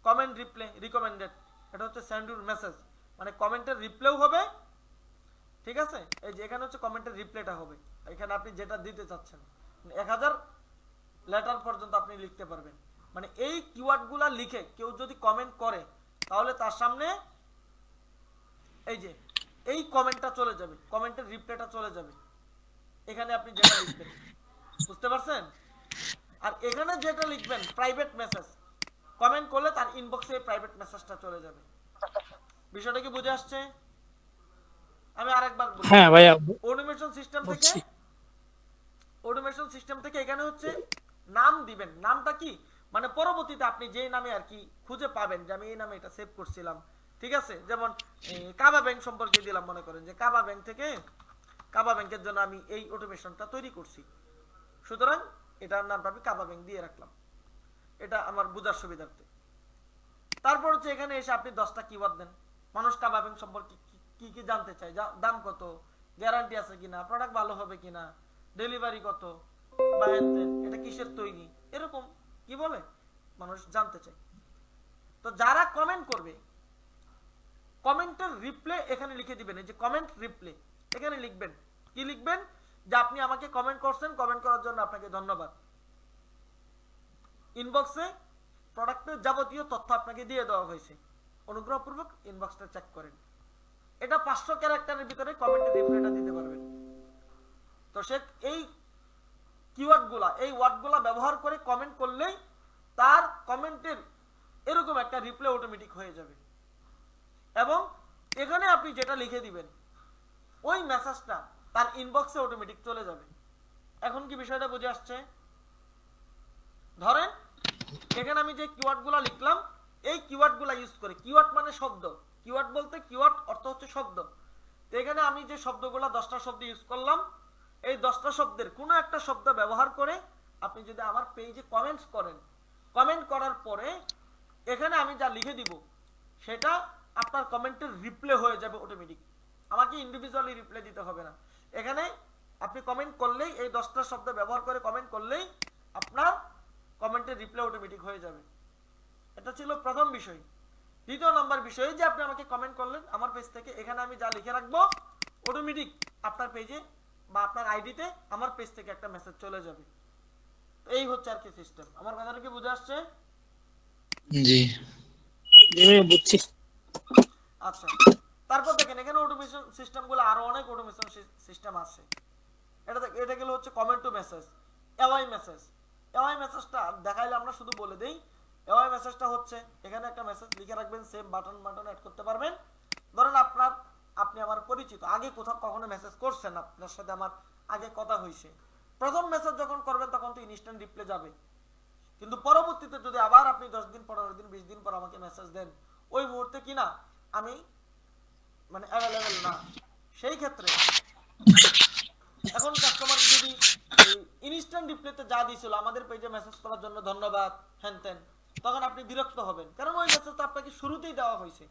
কমেন্ট রিপ্লাই রিকমেন্ডেড, এটা হচ্ছে সেন্ড ইউর মেসেজ, মানে কমেন্টের রিপ্লাইও হবে, ঠিক আছে। এই যে এখানে হচ্ছে কমেন্টের রিপ্লাইটা হবে, এখানে আপনি যেটা দিতে চাচ্ছেন 1000 লেটার পর্যন্ত আপনি লিখতে পারবেন। মানে এই কিওয়ার্ডগুলা লিখে কেউ যদি কমেন্ট করে, তাহলে তার সামনে এই যে এই কমেন্টটা চলে যাবে, কমেন্টের রিপ্লাইটা চলে যাবে, এখানে আপনি যেটা লিখবেন, বুঝতে পারছেন? আর এখানে যেটা লিখবেন প্রাইভেট মেসেজ, কমেন্ট করলে তার ইনবক্সে প্রাইভেট মেসেজটা চলে যাবে। বিষয়টা কি বুঝে আসছে? আমি আরেকবার বলি। হ্যাঁ ভাইয়া অটোমেশন সিস্টেম থেকে, বুঝছি। অটোমেশন সিস্টেম থেকে এখানে হচ্ছে নাম দিবেন। নামটা কি, মানে পরবর্তীতে আপনি যেই নামে আর কি খুঁজে পাবেন যে আমি এই নামে এটা সেভ করছিলাম, ঠিক আছে। যেমন কাবা ব্যাংক সম্পর্কে দিলাম, মনে করেন যে কাবা ব্যাংক থেকে, কাবা ব্যাংকের জন্য আমি এই অটোমেশনটা তৈরি করছি, সুতরাং এটার নামটা আমি কাবা ব্যাংক দিয়ে রাখলাম, এটা আমার বোঝার সুবিধার্থে। তারপর হচ্ছে এখানে এসে আপনি 10টা কিওয়ার্ড দেন। মানুষ কাবা ব্যাংক সম্পর্কে কি কি জানতে চায়, দাম কত, গ্যারান্টি আছে কিনা, প্রোডাক্ট ভালো হবে কিনা, ডেলিভারি কত, বা এটা কিসের তৈরি, এরকম কি বলে মানুষ জানতে চায়। তো যারা কমেন্ট করবে, কমেন্টের রিপ্লাই এখানে লিখে দিবেন, এই যে কমেন্ট রিপ্লাই, এখানে লিখবেন, কি লিখবেন, যে আপনি আমাকে কমেন্ট করছেন, কমেন্ট করার জন্য আপনাকে ধন্যবাদ, ইনবক্সে প্রোডাক্টের যাবতীয় তথ্য আপনাকে দিয়ে দেওয়া হয়েছে, অনুগ্রহপূর্বক ইনবক্সটা চেক করেন। এটা 500 ক্যারেক্টারের ভিতরে কমেন্টের রিপ্লাইটা দিতে পারবেন। তো সে এই কিওয়ার্ডগুলা, এই ওয়ার্ডগুলা ব্যবহার করে কমেন্ট করলেই তার কমেন্টের এরকম একটা রিপ্লাই অটোমেটিক হয়ে যাবে, এবং এখানে আপনি যেটা লিখে দিবেন ওই মেসেজটা তার ইনবক্সে অটোমেটিক চলে যাবে। এখন কি বিষয়টা বুঝে আসছে? ধরেন এখানে আমি যে কিওয়ার্ডগুলা লিখলাম, এই কিওয়ার্ডগুলা ইউজ করে, কিওয়ার্ড মানে শব্দ, কিওয়ার্ড বলতে কিওয়ার্ড অর্থ হচ্ছে শব্দ। তো এখানে আমি যে শব্দগুলা 10টা শব্দ ইউজ করলাম, এই 10টা শব্দের কোনো একটা শব্দ ব্যবহার করে আপনি যদি আমার পেজে কমেন্টস করেন, কমেন্ট করার পরে এখানে আমি যা লিখে দিব সেটা আপনার কমেন্টের রিপ্লাই হয়ে যাবে অটোমেটিক, আমাকে ইন্ডিভিজুয়ালি রিপ্লাই দিতে হবে না। এখানে আপনি কমেন্ট করলেই, এই 10টা শব্দ ব্যবহার করে কমেন্ট করলেই আপনার কমেন্টের রিপ্লাই অটোমেটিক হয়ে যাবে। এটা ছিল প্রথম বিষয়। দ্বিতীয় নাম্বার বিষয়, যে আপনি আমাকে কমেন্ট করলেন আমার পেজ থেকে, এখানে আমি যা লিখে রাখবো অটোমেটিক আপনার পেজে বা আপনার আইডিতে আমার পেজ থেকে একটা মেসেজ চলে যাবে। এই হচ্ছে আর কি সিস্টেম। আমার কথাটা কি বুঝে আসছে? জি বুঝছি। আচ্ছা, তারপর দেখেন এখানে অটোমেশন সিস্টেমগুলো আরো অনেক অটোমেশন সিস্টেম আছে। এটা গেল হচ্ছে comment to message. Away message, away মেসেজটা দেখাইলে আমরা শুধু বলে দেই। এওয়াই মেসেজটা হচ্ছে এখানে একটা মেসেজ লিখে রাখবেন, সেভ বাটন অ্যাড করতে পারবেন। ধরেন আপনি আমার পরিচিত, আগে কোথাও কখনো মেসেজ করছেন, আপনার সাথে আমার আগে কথা হয়েছে। প্রথম মেসেজ যখন করবেন তখন তো ইনস্ট্যান্ট রিপ্লাই যাবে, কিন্তু পরবর্তীতে যদি আবার আপনি 10 দিন 15 দিন 20 দিন পর আমাকে মেসেজ দেন, ওই মুহূর্তে কি না আমি মানে অ্যাভেলেবেল না, সেই ক্ষেত্রে এখন কাস্টমার যদি ইনস্ট্যান্ট রিপ্লাইতে যা দিয়েছিল আমাদের পেজে মেসেজ করার জন্য ধন্যবাদ হ্যান ত্যান, তখন আপনি বিরক্ত হবেন, কারণ ওই মেসেজটা আপনাকে শুরুতেই দেওয়া হয়েছে।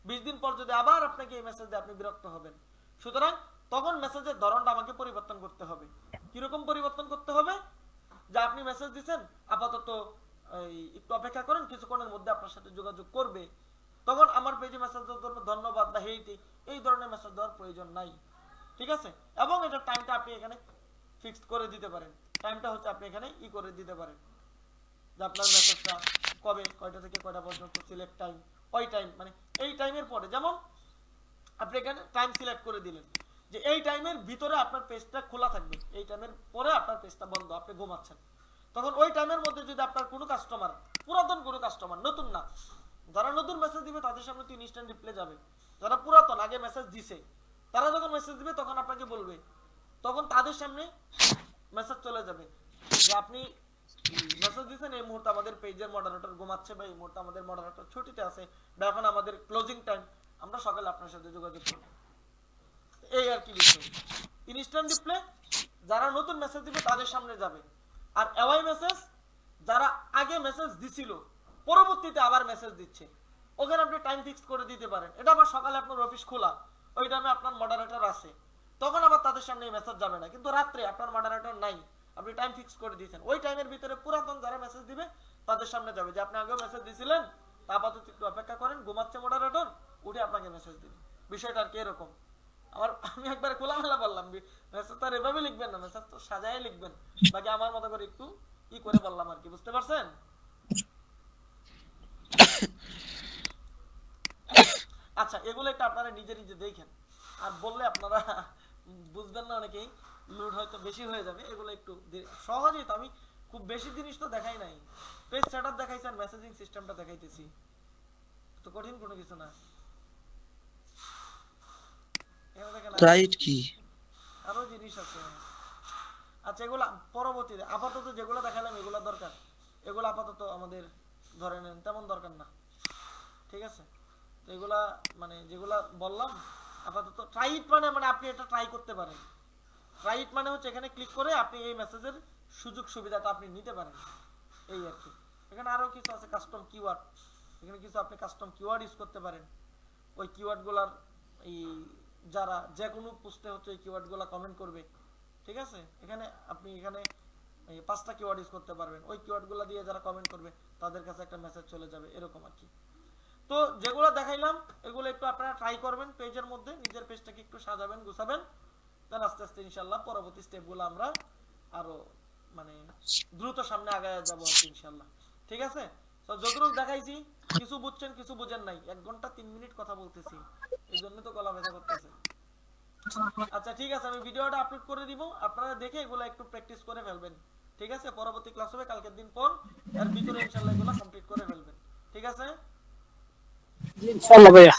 20 দিন পর যদি আবার আপনাকে এই মেসেজ দেয় আপনি বিরক্ত হবেন। সুতরাং তখন মেসেজের ধরনটা আমাকে পরিবর্তন করতে হবে। কিরকম পরিবর্তন করতে হবে? যে আপনি মেসেজ দিচ্ছেন, আপাতত একটু অপেক্ষা করেন, কিছুক্ষণের মধ্যে আপনার সাথে যোগাযোগ করবে, তখন আমার পেজে মেসেজ দেওয়ার জন্য ধন্যবাদ বা হেইটি এই ধরনের মেসেজ দেওয়ার প্রয়োজন নাই। ঠিক আছে? এবং এটা টাইমটা আপনি এখানে ফিক্সড করে দিতে পারেন। টাইমটা হচ্ছে আপনি এখানে করে দিতে পারেন যে আপনার মেসেজটা কবে, কয়টা থেকে কয়টা পর্যন্ত, সিলেক্ট টাইম, ওই টাইম মানে এই টাইমের পরে, যেমন আপনি এখানে টাইম সিলেক্ট করে দিলেন যে এই টাইমের ভিতরে আপনার পেজটা খোলা থাকবে, এই টাইমের পরে আপনার পেজটা বন্ধ, আপনি ঘুমাচ্ছেন, তখন ওই টাইমের মধ্যে যদি আপনার কোনো কাস্টমার, পুরাতন কোনো কাস্টমার, নতুন না, যারা নতুন মেসেজ দিবে তাদের সামনে তো ইনস্ট্যান্ট রিপ্লাই যাবে, যারা পুরাতন আগে মেসেজ দিছে তারা যখন মেসেজ দিবে তখন আপনাকে বলবে, তখন তাদের সামনে মেসেজ চলে যাবে যে আপনি মেসেজ দিয়েছেন এই মুহূর্তে আমাদের পেজের মডারেটর ঘুমাচ্ছে, বা এই মুহূর্তে আমাদের মডারেটর ছুটিতে আছে, বা এখন আমাদের ক্লোজিং টাইম, আমরা সকালে আপনার সাথে যোগাযোগ করব। এই আর কি বিষয়। ইনস্ট্যান্ট রিপ্লাই যারা নতুন মেসেজ দিবে তাদের সামনে যাবে, আর অ্যাওয়াই মেসেজ যারা আগে মেসেজ দিছিল পরবর্তীতে আবার মেসেজ দিচ্ছে, ওখানে আপনি টাইম ফিক্স করে দিতে পারেন। এটা আবার সকালে আপনার অফিস খোলা, ওই টাইমে আপনার মডারেটর আছে, তখন আবার তাদের সামনে মেসেজ যাবে না। কিন্তু রাত্রে আপনার মডারেটর নাই, আপনি টাইম ফিক্স করে দিয়েছেন, ওই টাইমের ভিতরে পুরাতন যারা মেসেজ দিবে তাদের সামনে যাবে যে আপনি আগেও মেসেজ দিয়েছিলেন, তা আপাতত একটু অপেক্ষা করেন, ঘুমাচ্ছে মডারেটর, উঠে আপনাকে মেসেজ দিবে। বিষয়টা আর কি এরকম। আমি একবার খোলামেলা বললাম, মেসেজ তো আর এভাবে লিখবেন না, মেসেজ তো সাজায় লিখবেন, বাকি আমার মতো করে একটু করে বললাম আর কি, বুঝতে পারছেন? আচ্ছা, এগুলো একটু আপনারা নিজে নিজে দেখেন, আর বললে আপনারা বুঝবেন না, অনেকেই লোড হয়তো বেশি হয়ে যাবে। এগুলো একটু সহজেই, তো আমি খুব বেশি জিনিস তো দেখাই নাই, পেজ সেটআপ দেখাইছি আর মেসেজিং সিস্টেমটা দেখাইতেছি, তো কঠিন কোনো কিছু না। রাইট কি আরো জিনিস আছে। আচ্ছা, এগুলা পরবর্তীতে, আপাতত যেগুলো দেখালাম এগুলো দরকার, এগুলো আপাতত আমাদের ধরে নেন তেমন দরকার না। ঠিক আছে? তো এগুলা মানে যেগুলা বললাম আপাতত ট্রাই ইট, মানে আপনি এটা ট্রাই করতে পারেন। ট্রাই ইট মানে হচ্ছে এখানে ক্লিক করে আপনি এই মেসেজের সুযোগ সুবিধাটা আপনি নিতে পারেন, এই আর কি। এখানে আরো কিছু আছে, কাস্টম কিওয়ার্ড, এখানে কিছু আপনি কাস্টম কিওয়ার্ড ইউজ করতে পারেন। ওই কিওয়ার্ডগুলার এই যারা যে কোনো পোস্টে হচ্ছে এই কিওয়ার্ডগুলো কমেন্ট করবে, ঠিক আছে? এখানে আপনি এখানে 5টা কিওয়ার্ড ইউজ করতে পারবেন, ওই কিওয়ার্ডগুলো দিয়ে যারা কমেন্ট করবে তাদের কাছে একটা মেসেজ চলে যাবে, এরকম আর কি। তো যেগুলো দেখাইলাম এগুলো একটু আপনারা ট্রাই করবেন, পেজের মধ্যে নিজের পেজটাকে একটু সাজাবেন, গুছাবেন, দেন আস্তে আস্তে ইনশাআল্লাহ পরবর্তী স্টেপগুলো আমরা আরো মানে দ্রুত সামনে আগায় যাবো আর কি ইনশাআল্লাহ। ঠিক আছে? তো যতটুকু দেখাইছি, কিছু বুঝছেন কিছু বুঝেন নাই, 1 ঘন্টা 3 মিনিট কথা বলতেছি, এই জন্য তো গলা ব্যথা করতেছে। আচ্ছা ঠিক আছে, আমি ভিডিওটা আপলোড করে দিব, আপনারা দেখে এগুলো একটু প্র্যাকটিস করে ফেলবেন। ঠিক আছে? পরবর্তী ক্লাস হবে কালকের দিন পর, এর ভিতরে ইনশাআল্লাহ এগুলো কমপ্লিট করে ফেলবেন। ঠিক আছে? ইনশাআল্লাহ ভাইয়া।